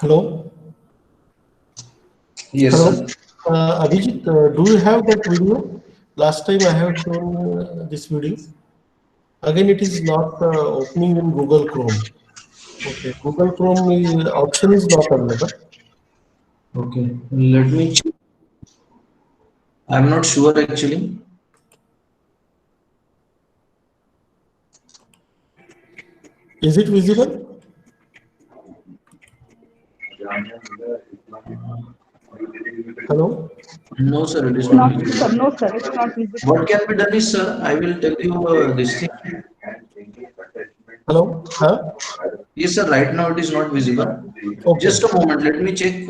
Hello. Yes, Hello. sir. Abhijit, do you have that video? Last time I have shown this video. Again, it is not opening in Google Chrome. Okay, Google Chrome option is not available. Okay, let me check. I'm not sure actually. Is it visible? Hello. No, sir, it is not Not, visible. sir. No, sir. It's not visible. What can be done is, sir, I will tell you this thing. Hello. Huh? Yes, sir, right now it is not visible. Okay. Just a moment, let me check.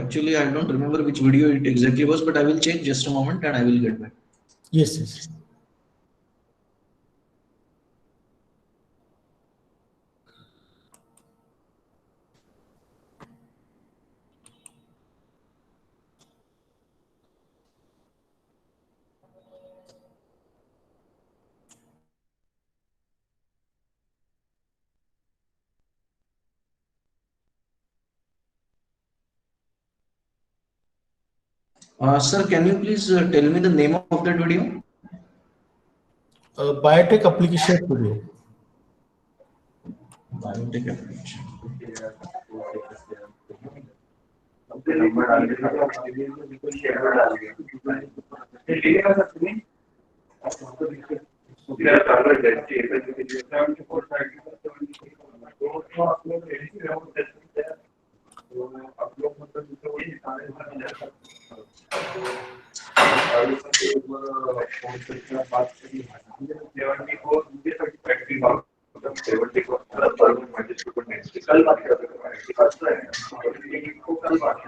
Actually, I don't remember which video it exactly was, but I will check just a moment and I will get back. Yes. Yes. Sir, can you please tell me the name of that video? Biotech Application Studio. Biotech application.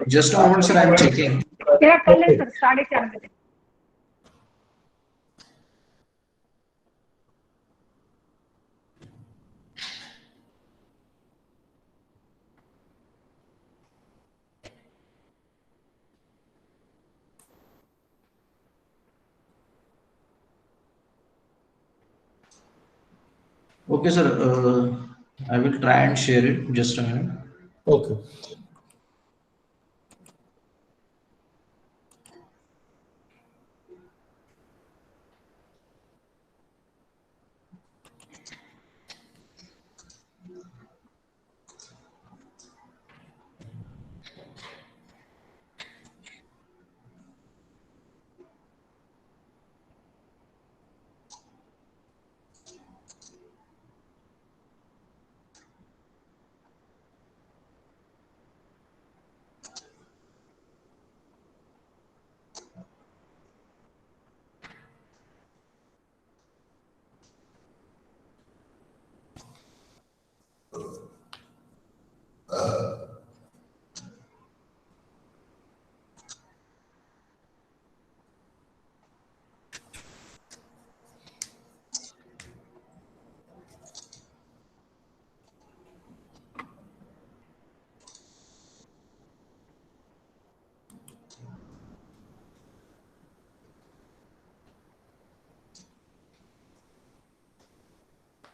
Just a moment, sir. I'm checking. तेरा कल है Okay. Sir 4:30 बजे. Okay, sir. I will try and share it. Just a minute. Okay.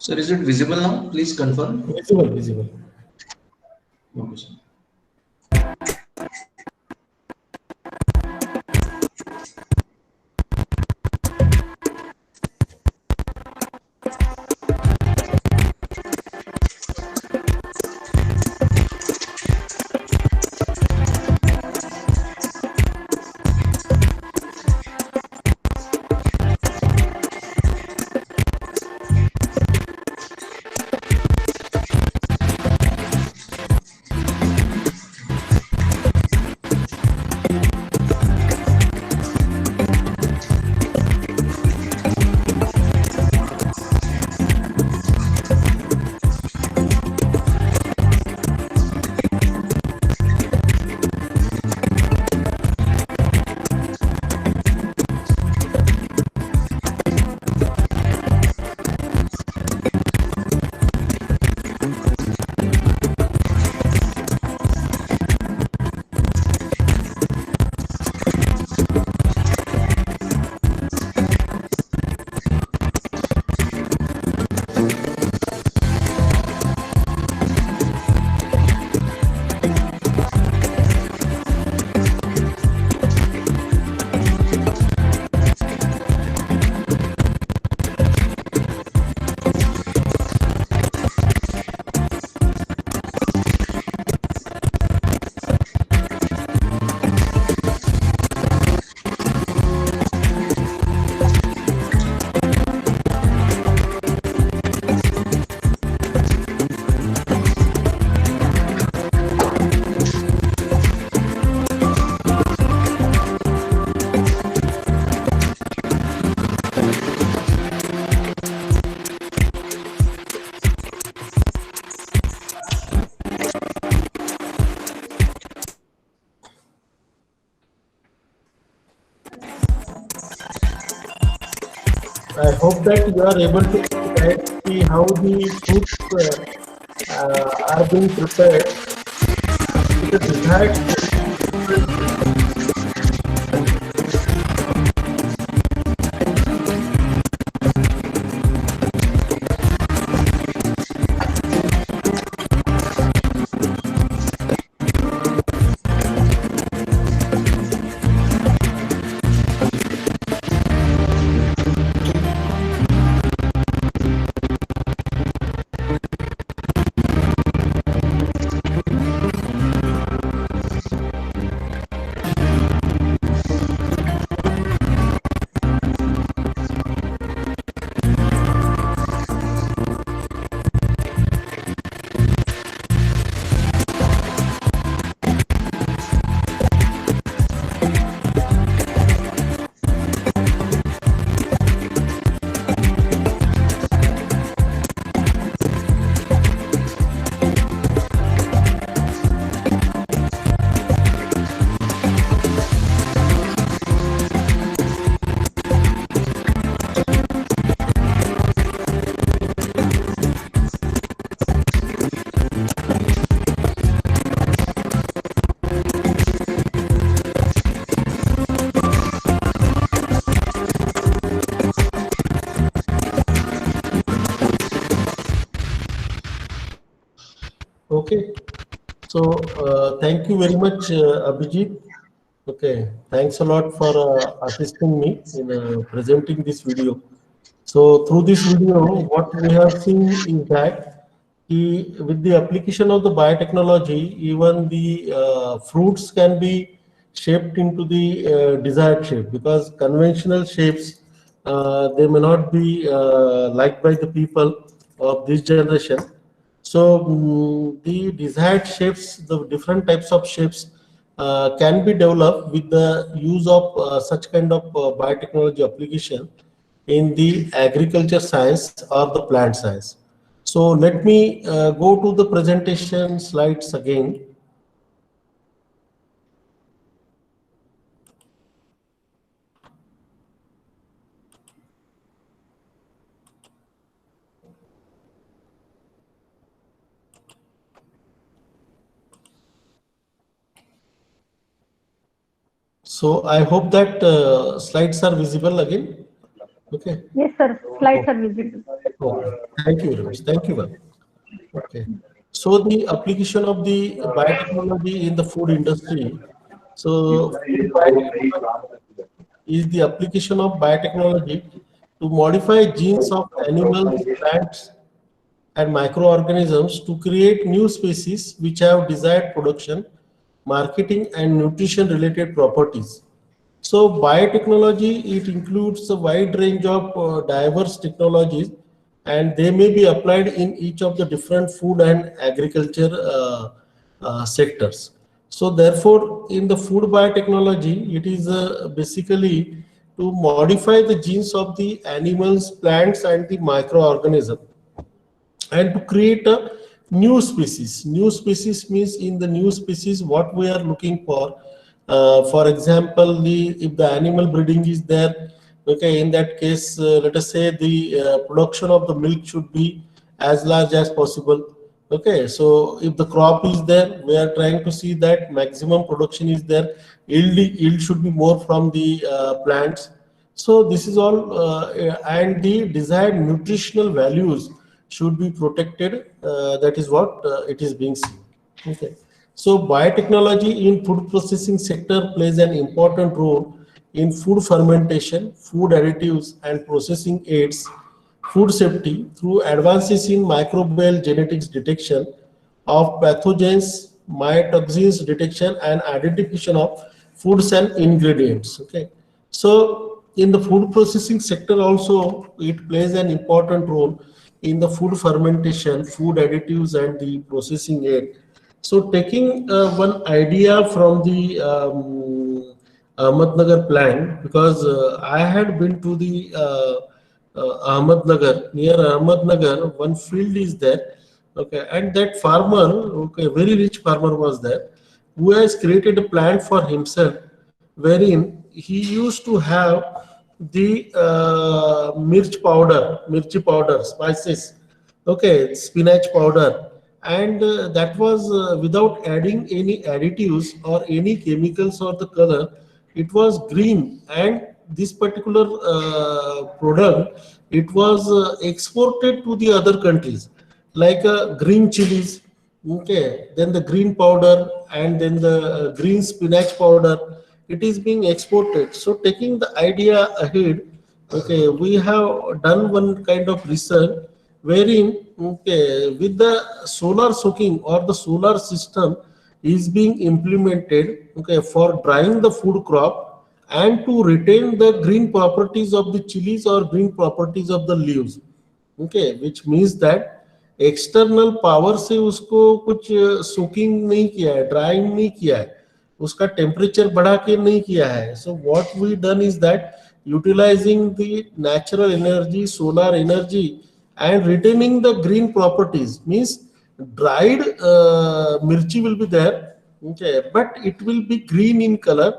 Sir, is it visible now? Please confirm. Visible, visible. Okay, sir. I hope that you are able to see how the foods are being prepared. With the desired Okay. So thank you very much, Abhijit. Okay, thanks a lot for assisting me in presenting this video. So through this video, what we have seen is that with the application of the biotechnology, even the fruits can be shaped into the desired shape, because conventional shapes, they may not be liked by the people of this generation. So the desired shapes, the different types of shapes can be developed with the use of such kind of biotechnology application in the agriculture science or the plant science. So let me go to the presentation slides again. So I hope that slides are visible again. Okay. Yes, sir. Slides are visible. Okay. Thank you very much. Thank you, ma'am. Okay. So the application of the biotechnology in the food industry. So food biotechnology is the application of biotechnology to modify genes of animals, plants, and microorganisms to create new species which have desired production, marketing, and nutrition related properties. So biotechnology, it includes a wide range of diverse technologies, and they may be applied in each of the different food and agriculture sectors. So therefore, in the food biotechnology, it is basically to modify the genes of the animals, plants, and the microorganism, and to create a new species. New species means, in the new species, what we are looking for example, if the animal breeding is there, okay, in that case, let us say the production of the milk should be as large as possible. Okay, so if the crop is there, we are trying to see that maximum production is there. Yield should be more from the plants. So this is all, and the desired nutritional values should be protected. That is what it is being seen. Okay. So biotechnology in food processing sector plays an important role in food fermentation, food additives, and processing aids, food safety through advances in microbial genetics detection of pathogens, mytoxins detection, and identification of foods and ingredients. Okay. So in the food processing sector also, it plays an important role in the food fermentation, food additives, and the processing aid. So taking one idea from the Ahmednagar plant, because I had been to the Ahmednagar. Near Ahmednagar, one field is there. Okay, and that farmer, okay, very rich farmer was there, who has created a plant for himself, wherein he used to have the mirchi powder, spices, okay, spinach powder, and that was without adding any additives or any chemicals or the color. It was green, and this particular product, it was exported to the other countries, like green chilies, okay, then the green powder, and then the green spinach powder, it is being exported. So taking the idea ahead, okay, we have done one kind of research wherein, okay, with the solar soaking or the solar system is being implemented, okay, for drying the food crop and to retain the green properties of the chilies or green properties of the leaves, okay, which means that external power से उसको कुछ soaking नहीं किया है, drawing नहीं किया है, उसका टेम्परेचर बढ़ा के नहीं किया है. So what we done is that utilising the natural energy, solar energy, and retaining the green properties, means dried mirchi will be there, okay, but it will be green in color,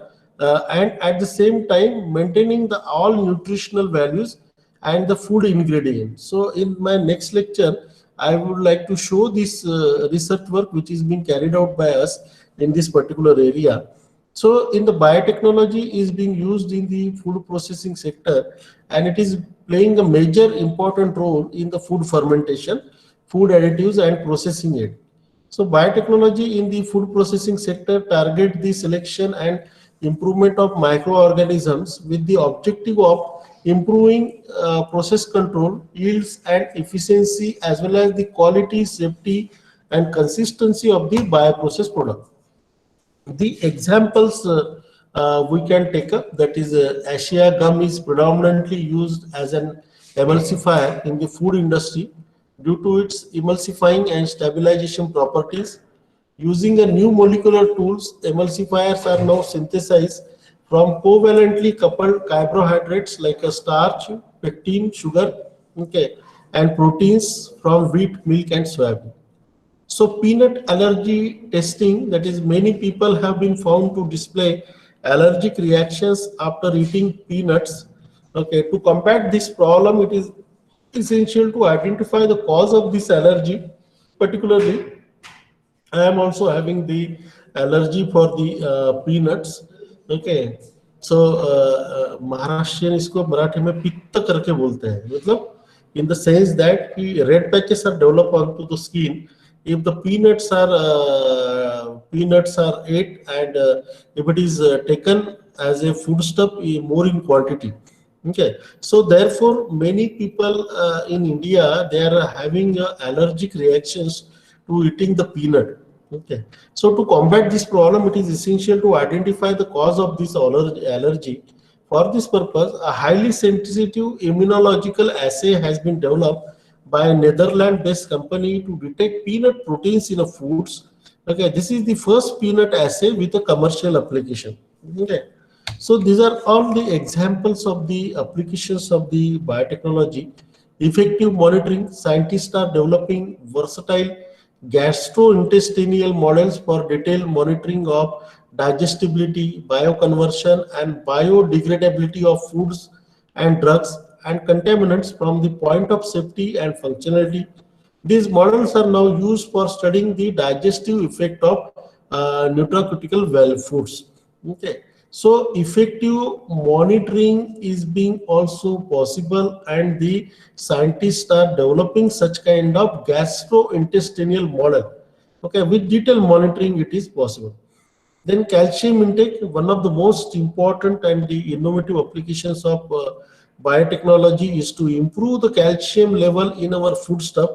and at the same time maintaining the all nutritional values and the food ingredients. So in my next lecture, I would like to show this research work which is being carried out by us in this particular area. So in the biotechnology is being used in the food processing sector, and it is playing a major important role in the food fermentation, food additives, and processing it. So biotechnology in the food processing sector target the selection and improvement of microorganisms with the objective of improving process control, yields and efficiency, as well as the quality, safety and consistency of the bioprocess product. The examples we can take up, that is Asia gum is predominantly used as an emulsifier in the food industry due to its emulsifying and stabilization properties. Using a new molecular tools, emulsifiers are now synthesized from covalently coupled carbohydrates like a starch, pectin, sugar, okay, and proteins from wheat, milk and soybean. So peanut allergy testing, that is many people have been found to display allergic reactions after eating peanuts. Okay, to combat this problem, it is essential to identify the cause of this allergy. Particularly, I am also having the allergy for the peanuts. Okay, so Maharashtrian इसको मराठी में पित्त करके बोलते हैं, मतलब in the sense that red patches are developed onto the skin if the peanuts are ate, and if it is taken as a foodstuff more in quantity. Okay, so therefore many people in India, they are having allergic reactions to eating the peanut. Okay, so to combat this problem, it is essential to identify the cause of this allergy. For this purpose, a highly sensitive immunological assay has been developed by a Netherlands-based company to detect peanut proteins in a foods. Okay, this is the first peanut assay with a commercial application. Okay, so these are all the examples of the applications of the biotechnology. Effective monitoring, scientists are developing versatile gastrointestinal models for detailed monitoring of digestibility, bioconversion, and biodegradability of foods and drugs and contaminants from the point of safety and functionality. These models are now used for studying the digestive effect of nutraceutical well foods. Okay, so effective monitoring is being also possible, and the scientists are developing such kind of gastrointestinal model. Okay, with detailed monitoring it is possible. Then calcium intake, one of the most important and the innovative applications of biotechnology is to improve the calcium level in our foodstuff.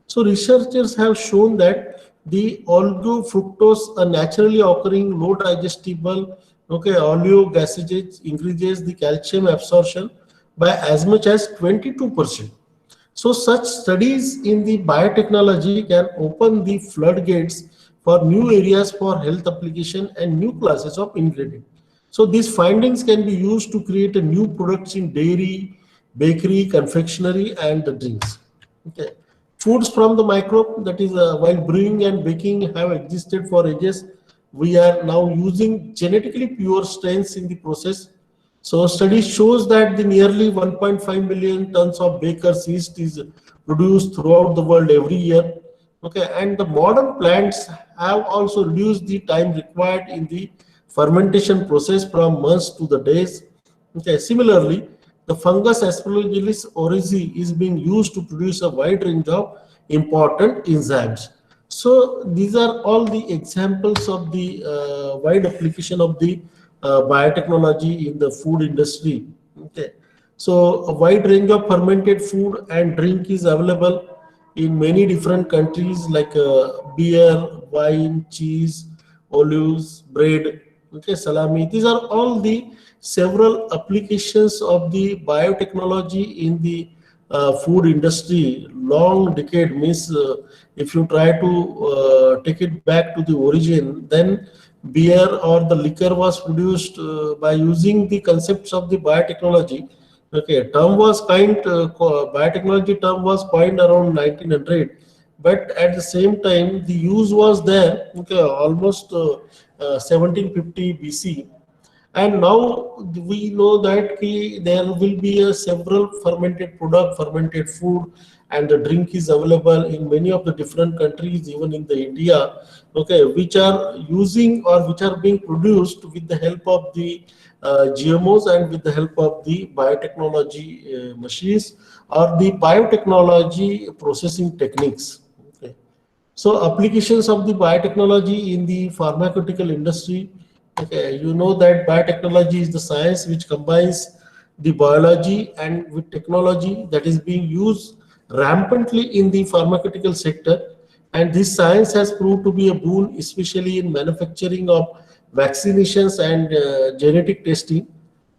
So researchers have shown that the oligofructose, a naturally occurring low digestible, okay, oleogasages, increases the calcium absorption by as much as 22%. So such studies in the biotechnology can open the floodgates for new areas for health application and new classes of ingredient. So these findings can be used to create a new products in dairy, bakery, confectionery, and the drinks. Okay. Foods from the microbe, that is while brewing and baking have existed for ages, we are now using genetically pure strains in the process. So study shows that the nearly 1.5 million tons of baker's yeast is produced throughout the world every year. Okay, and the modern plants have also reduced the time required in the fermentation process from months to the days. Okay, similarly, the fungus Aspergillus oryzae is being used to produce a wide range of important enzymes. So these are all the examples of the wide application of the biotechnology in the food industry. Okay, so a wide range of fermented food and drink is available in many different countries, like beer, wine, cheese, olives, bread, okay, salami. These are all the several applications of the biotechnology in the food industry. Long decade means if you try to take it back to the origin, then beer or the liquor was produced by using the concepts of the biotechnology. Okay, biotechnology term was coined around 1900, but at the same time the use was there. Okay, almost 1750 BC, and now we know that there will be a several fermented food, and the drink is available in many of the different countries, even in the India. Okay, which are using or which are being produced with the help of the GMOs and with the help of the biotechnology machines or the biotechnology processing techniques. Okay. So applications of the biotechnology in the pharmaceutical industry. Okay, you know that biotechnology is the science which combines the biology and with technology that is being used rampantly in the pharmaceutical sector. And this science has proved to be a boon, especially in manufacturing of vaccinations and genetic testing.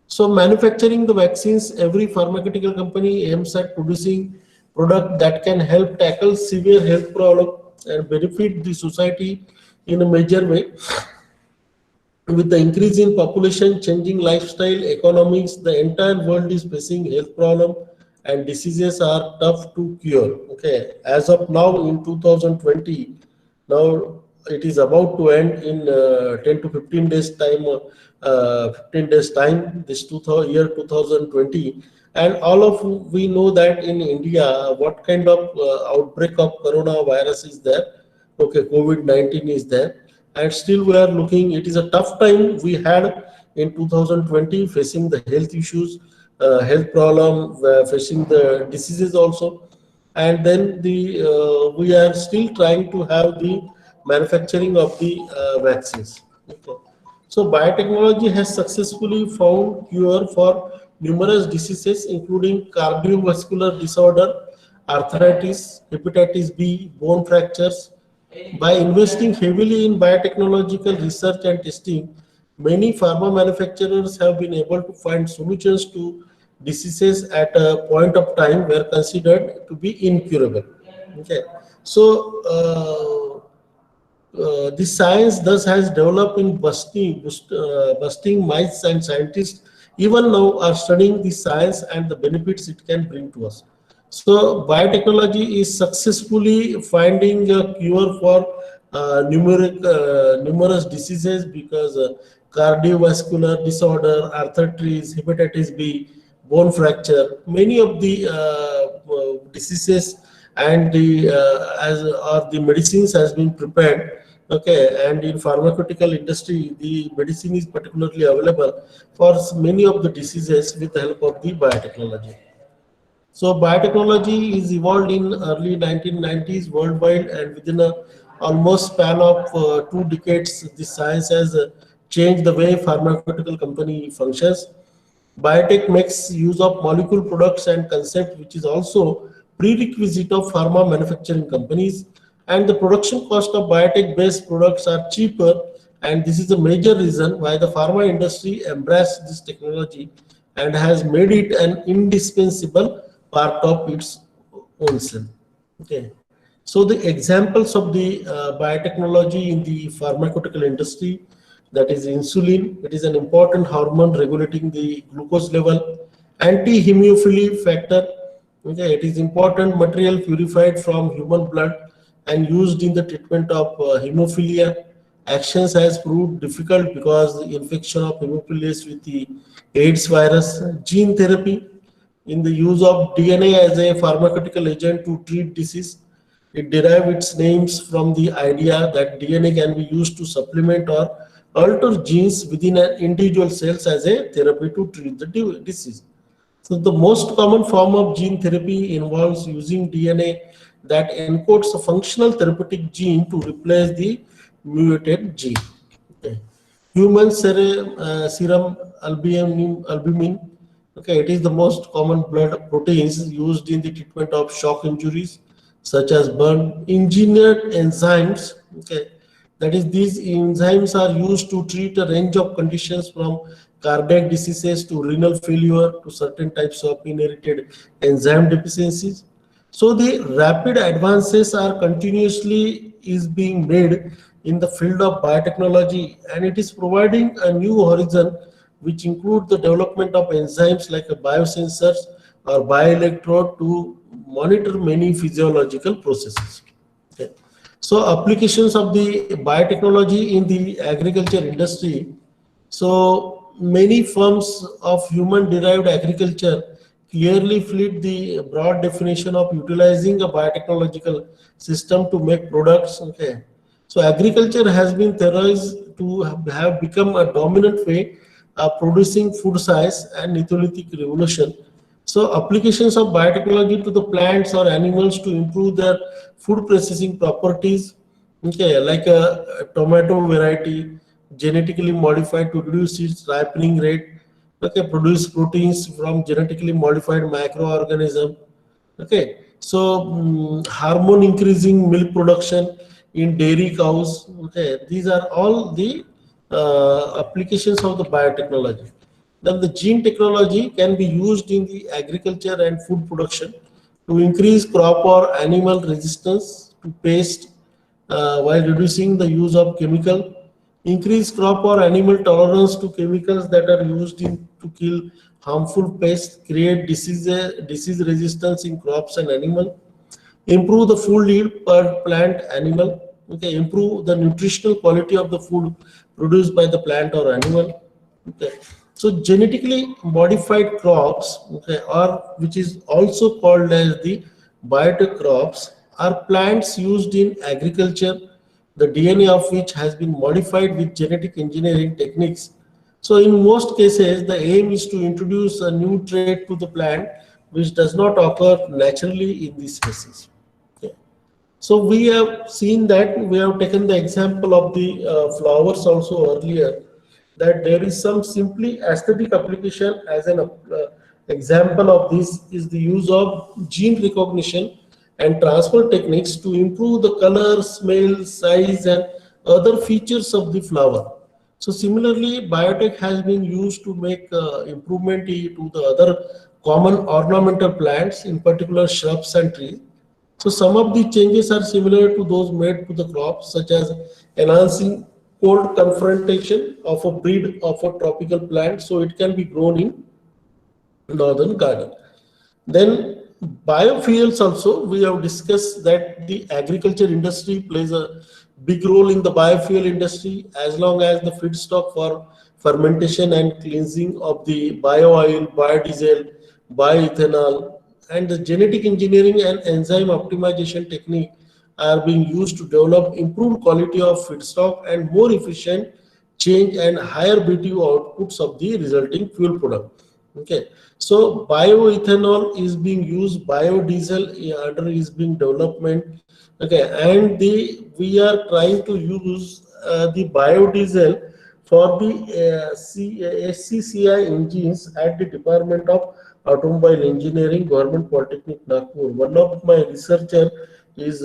So manufacturing the vaccines, every pharmaceutical company aims at producing product that can help tackle severe health problem and benefit the society in a major way. With the increase in population, changing lifestyle, economics, the entire world is facing health problem and diseases are tough to cure. Okay, as of now in 2020, now it is about to end in 10 to 15 days time, 15 days time, this 2000, year 2020. And all of we know that in India, what kind of outbreak of coronavirus is there. Okay, COVID-19 is there, and still we are looking. It is a tough time we had in 2020, facing the health issues, health problem, facing the diseases also, and then the we are still trying to have the manufacturing of the vaccines. Okay. So biotechnology has successfully found cure for numerous diseases, including cardiovascular disorder, arthritis, hepatitis B, bone fractures. By investing heavily in biotechnological research and testing, many pharma manufacturers have been able to find solutions to diseases at a point of time were considered to be incurable. Okay, so this science thus has developed in busting mice, and scientists even now are studying the science and the benefits it can bring to us. So biotechnology is successfully finding a cure for numerous diseases, because cardiovascular disorder, arthritis, hepatitis B, bone fracture, many of the diseases and the as or the medicines has been prepared. Okay, and in pharmaceutical industry, the medicine is particularly available for many of the diseases with the help of the biotechnology. So biotechnology is evolved in early 1990s worldwide, and within a almost span of 2 decades, the science has changed the way pharmaceutical company functions. Biotech makes use of molecule products and concept, which is also prerequisite of pharma manufacturing companies. And the production cost of biotech-based products are cheaper, and this is a major reason why the pharma industry embraced this technology and has made it an indispensable part of its own self. Okay. So the examples of the biotechnology in the pharmaceutical industry, that is insulin. It is an important hormone regulating the glucose level. Anti-hemophilia factor. Okay, it is important material purified from human blood and used in the treatment of hemophilia. Actions has proved difficult because the infection of hemophilius with the AIDS virus. Gene therapy, in the use of DNA as a pharmaceutical agent to treat disease. It derived its names from the idea that DNA can be used to supplement or alter genes within an individual cells as a therapy to treat the disease. So the most common form of gene therapy involves using DNA that encodes a functional therapeutic gene to replace the mutated gene. Okay. Human serum albumin. Okay, it is the most common blood proteins used in the treatment of shock injuries, such as burn. Engineered enzymes. Okay, that is, these enzymes are used to treat a range of conditions from cardiac diseases to renal failure to certain types of inherited enzyme deficiencies. So the rapid advances are continuously is being made in the field of biotechnology, and it is providing a new horizon, which include the development of enzymes like a biosensors or bioelectrode to monitor many physiological processes. Okay. So applications of the biotechnology in the agriculture industry. So many forms of human derived agriculture clearly fit the broad definition of utilizing a biotechnological system to make products. Okay. So agriculture has been theorized to have become a dominant way of producing food science and Neolithic revolution. So applications of biotechnology to the plants or animals to improve their food processing properties, okay, like a tomato variety genetically modified to reduce its ripening rate, okay, produce proteins from genetically modified microorganism, okay. So hormone increasing milk production in dairy cows, okay, these are all the applications of the biotechnology. Then the gene technology can be used in the agriculture and food production to increase crop or animal resistance to pest while reducing the use of chemical, increase crop or animal tolerance to chemicals that are used to kill harmful pests, create disease resistance in crops and animal, improve the food yield per plant animal, okay, improve the nutritional quality of the food produced by the plant or animal, okay. So genetically modified crops, okay, or which is also called as the biotech crops, are plants used in agriculture, the DNA of which has been modified with genetic engineering techniques. So in most cases, the aim is to introduce a new trait to the plant which does not occur naturally in these species. Okay. So we have seen that, we have taken the example of the flowers also earlier, that there is some simply aesthetic application. As an example of this is the use of gene recognition and transfer techniques to improve the color, smell, size, and other features of the flower. So similarly, biotech has been used to make improvement to the other common ornamental plants, in particular shrubs and trees. So some of the changes are similar to those made to the crops, such as enhancing cold confrontation of a breed of a tropical plant, so it can be grown in northern garden. Then biofuels also, we have discussed that the agriculture industry plays a big role in the biofuel industry, as long as the feedstock for fermentation and cleansing of the bio oil, biodiesel, bioethanol, and the genetic engineering and enzyme optimization technique are being used to develop improved quality of feedstock and more efficient change and higher BTU outputs of the resulting fuel product. Okay, so bioethanol is being used, biodiesel under is being development. Okay, and the we are trying to use the biodiesel for the SCCI engines at the Department of Automobile Engineering, Government Polytechnic, Nagpur. One of my researcher is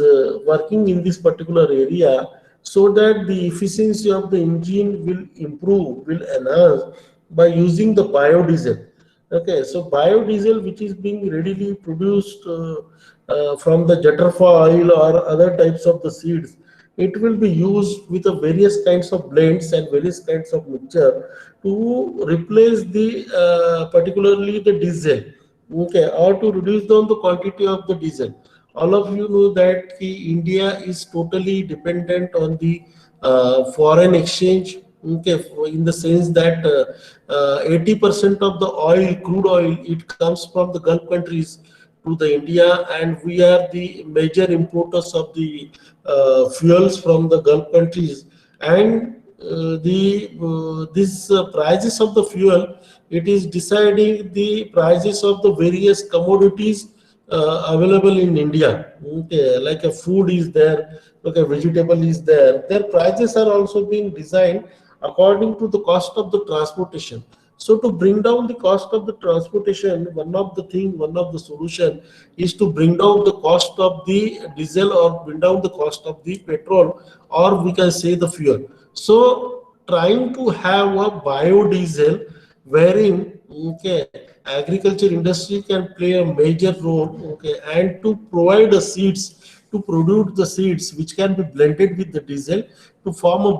working in this particular area, so that the efficiency of the engine will improve, will enhance by using the biodiesel. Okay, so biodiesel, which is being readily produced from the jatropha oil or other types of the seeds, it will be used with the various kinds of blends and various kinds of mixture to replace the particularly the diesel, okay, or to reduce down the quantity of the diesel. All of you know that India is totally dependent on the foreign exchange, okay, in the sense that 80% of the oil, crude oil, it comes from the Gulf countries to the India, and we are the major importers of the fuels from the Gulf countries. And these prices of the fuel, it is deciding the prices of the various commodities available in India. Okay, like a food is there, okay, vegetable is there. Their prices are also being designed according to the cost of the transportation. So to bring down the cost of the transportation, one of the solution is to bring down the cost of the diesel, or bring down the cost of the petrol, or we can say the fuel. So trying to have a biodiesel wherein, okay, agriculture industry can play a major role, okay, and to provide the seeds, to produce the seeds which can be blended with the diesel to form a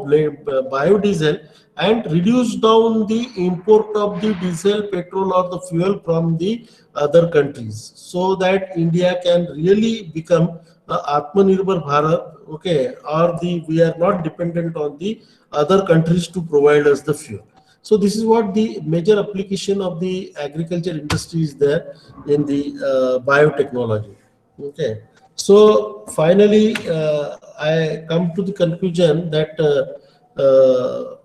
biodiesel, and reduce down the import of the diesel, petrol, or the fuel from the other countries, so that India can really become Atmanirbhar Bharat, okay, or the we are not dependent on the other countries to provide us the fuel. So this is what the major application of the agriculture industry is there in the biotechnology. Okay. So finally, I come to the conclusion that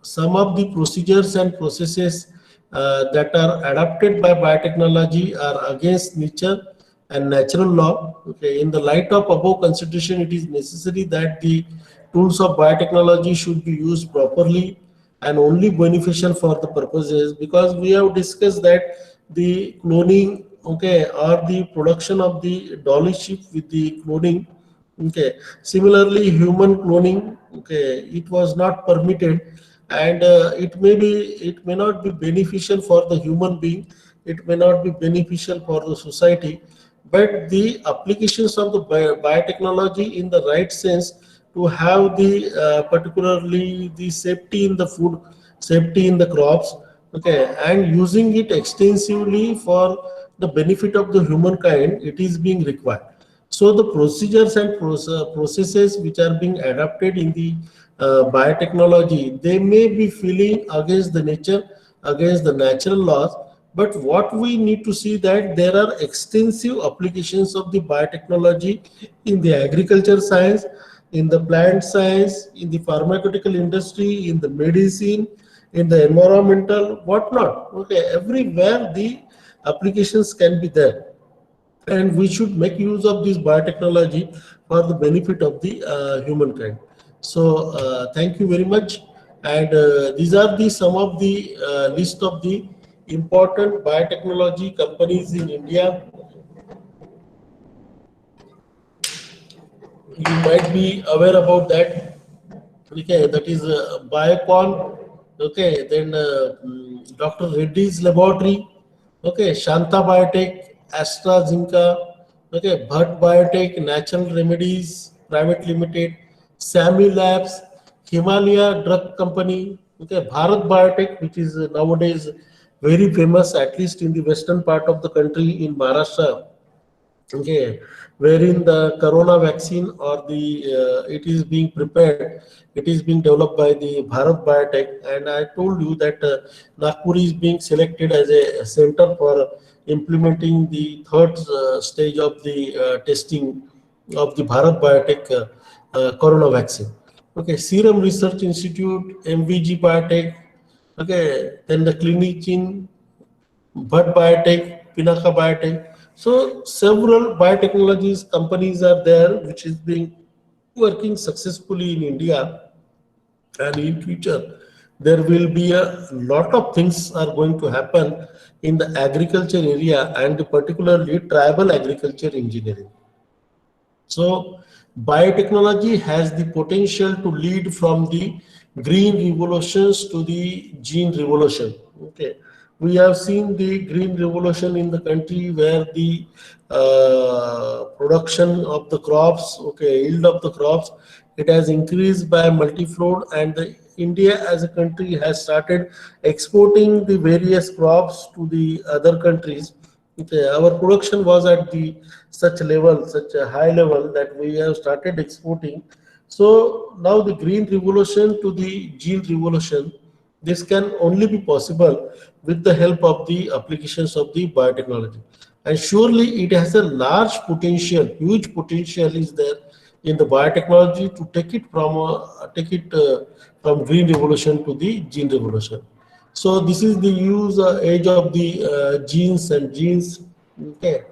some of the procedures and processes that are adapted by biotechnology are against nature and natural law. Okay, in the light of above consideration, it is necessary that the tools of biotechnology should be used properly and only beneficial for the purposes, because we have discussed that the cloning, okay, or the production of the dolly sheep with the cloning, okay, similarly human cloning, okay, it was not permitted, and it may not be beneficial for the human being, it may not be beneficial for the society, but the applications of the biotechnology in the right sense to have the particularly the safety in the food, safety in the crops, okay, and using it extensively for the benefit of the humankind, it is being required. So the procedures and processes which are being adapted in the biotechnology, they may be feeling against the nature, against the natural laws, but what we need to see that there are extensive applications of the biotechnology in the agriculture science, in the plant science, in the pharmaceutical industry, in the medicine, in the environmental, whatnot. Okay, everywhere the applications can be there, and we should make use of this biotechnology for the benefit of the humankind. So thank you very much, and these are the some of the list of the important biotechnology companies in India. You might be aware about that. Okay, that is Biocon. Okay, then Dr. Reddy's Laboratory. Okay, Shanta Biotech, AstraZeneca. Okay, Bhatt Biotech, Natural Remedies Private Limited, Sami Labs, Himalaya Drug Company. Okay, Bharat Biotech, which is nowadays very famous, at least in the western part of the country in Maharashtra, okay, wherein the corona vaccine or the it is being prepared, it is being developed by the Bharat Biotech, and I told you that Nagpur is being selected as a center for implementing the third stage of the testing of the Bharat Biotech corona vaccine. Okay, Serum Research Institute, MVG Biotech, okay, then the Clinicin, Bud Biotech, Pinaka Biotech. So several biotechnologies companies are there which is being working successfully in India, and in future there will be a lot of things are going to happen in the agriculture area, and particularly tribal agriculture engineering. So biotechnology has the potential to lead from the green revolutions to the gene revolution. Okay, we have seen the green revolution in the country where the production of the crops, okay, yield of the crops, it has increased by multifold, and the India as a country has started exporting the various crops to the other countries. Okay, our production was at the such level, such a high level that we have started exporting. So now the green revolution to the gene revolution, this can only be possible with the help of the applications of the biotechnology. And surely it has a large potential, huge potential is there in the biotechnology to take it from green revolution to the gene revolution. So this is the use age of the genes and genes. Okay,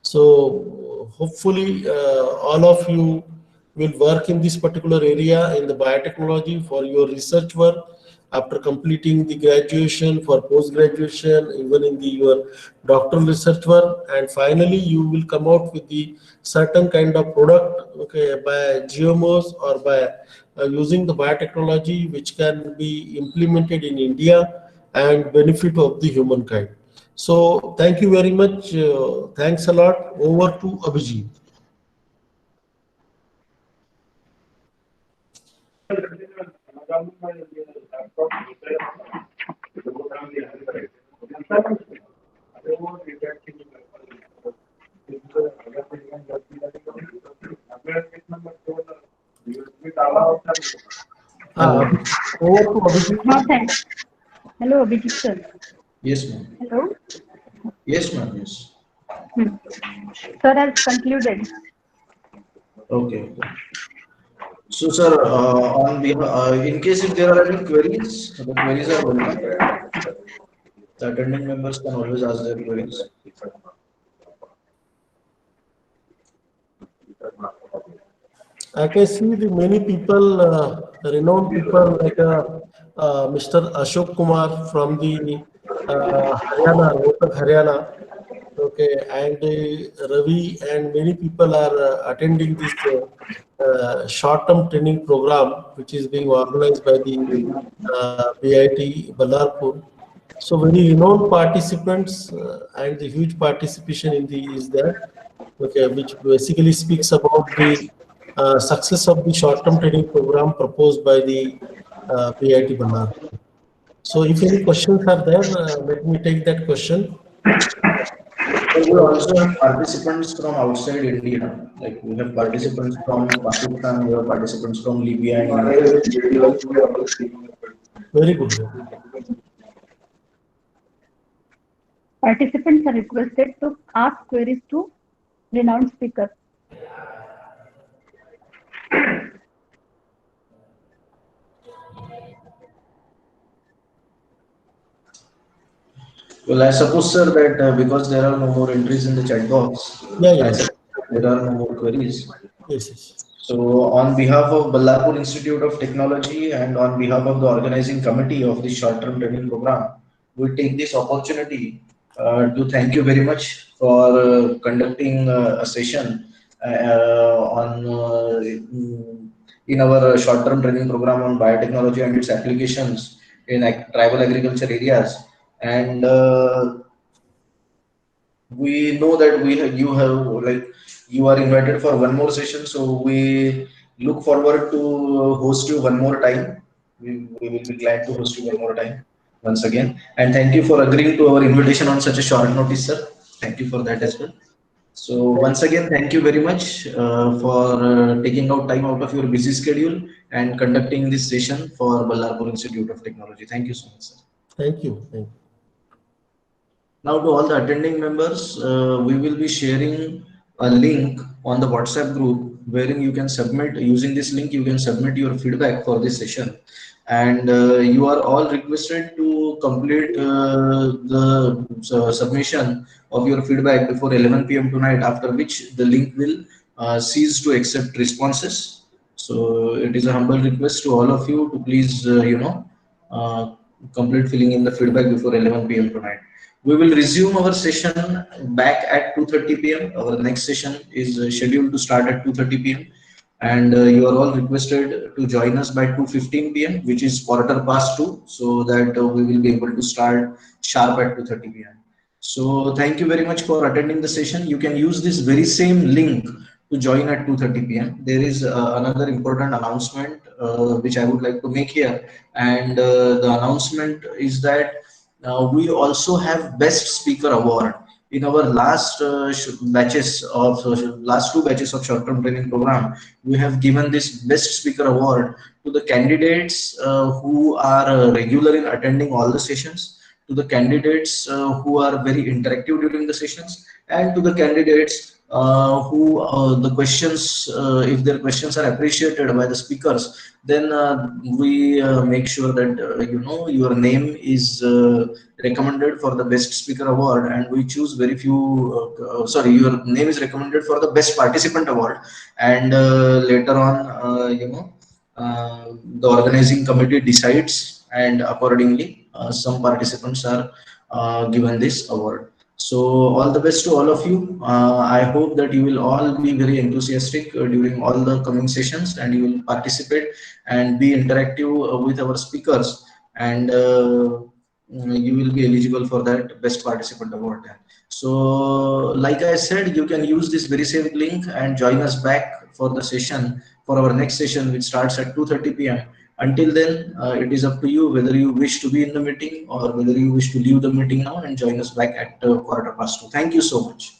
so hopefully all of you will work in this particular area in the biotechnology for your research work after completing the graduation, for post graduation, even in the your doctoral research work, and finally you will come out with the certain kind of product, okay, by GMOs or by using the biotechnology which can be implemented in India and benefit of the humankind. So thank you very much. Thanks a lot. Over to Abhijit. Hello. Over to Abhijit. No, thanks. Hello, Abhijit sir. Yes, ma'am. Hello. Yes, ma'am. Yes. Sir has concluded. Okay. Okay. So, sir, in case if there are any queries, the queries are welcome. The attending members can always ask their queries. I can see the many people, renowned people like Mr. Ashok Kumar from the Haryana, Rohtak, Haryana. Okay, and Ravi and many people are attending this short-term training program, which is being organized by the BIT Ballarpur. So very renowned participants and the huge participation in the is there. Okay, which basically speaks about the success of the short-term training program proposed by the BIT Ballarpur. So if any questions are there, let me take that question. So we also have participants from outside India. Like we have participants from Pakistan, we have participants from Libya and India. Very good. Participants are requested to ask queries to renowned speaker. Well, I suppose, sir, that because there are no more entries in the chat box, I Yeah. suppose there are no more queries. Yes. So, on behalf of Ballarpur Institute of Technology and on behalf of the organizing committee of the short-term training program, we take this opportunity to thank you very much for conducting a session in our short-term training program on biotechnology and its applications in tribal agriculture areas. And we know that you have like you are invited for one more session, so we look forward to host you one more time. We will be glad to host you one more time once again, and thank you for agreeing to our invitation on such a short notice, sir. Thank you for that as well. So once again, thank you very much for taking out time out of your busy schedule and conducting this session for Ballarpur Institute of Technology. Thank you so much, sir. Thank you. Now to all the attending members, we will be sharing a link on the WhatsApp group wherein you can submit, using this link you can submit your feedback for this session, and you are all requested to complete the submission of your feedback before 11 p.m. tonight, after which the link will cease to accept responses. So it is a humble request to all of you to please uh, complete filling in the feedback before 11 p.m. tonight. We will resume our session back at 2:30 p.m. Our next session is scheduled to start at 2:30 p.m. And you are all requested to join us by 2:15 p.m., which is quarter past 2, so that we will be able to start sharp at 2:30 p.m. So thank you very much for attending the session. You can use this very same link to join at 2:30 p.m. There is another important announcement which I would like to make here, and the announcement is that we also have Best Speaker Award. In our last last two batches of short-term training program, we have given this Best Speaker Award to the candidates who are regular in attending all the sessions, to the candidates who are very interactive during the sessions, and to the candidates who the questions, if their questions are appreciated by the speakers, then we make sure that your name is recommended for the Best Speaker Award, and we choose very few. Your name is recommended for the Best Participant Award, and later on, the organizing committee decides, and accordingly, some participants are given this award. So all the best to all of you. I hope that you will all be very enthusiastic during all the coming sessions, and you will participate and be interactive with our speakers, and you will be eligible for that Best Participant Award. So like I said, you can use this very same link and join us back for the session, for our next session, which starts at 2:30 p.m. Until then, it is up to you whether you wish to be in the meeting or whether you wish to leave the meeting now and join us back at quarter past 2. Thank you so much.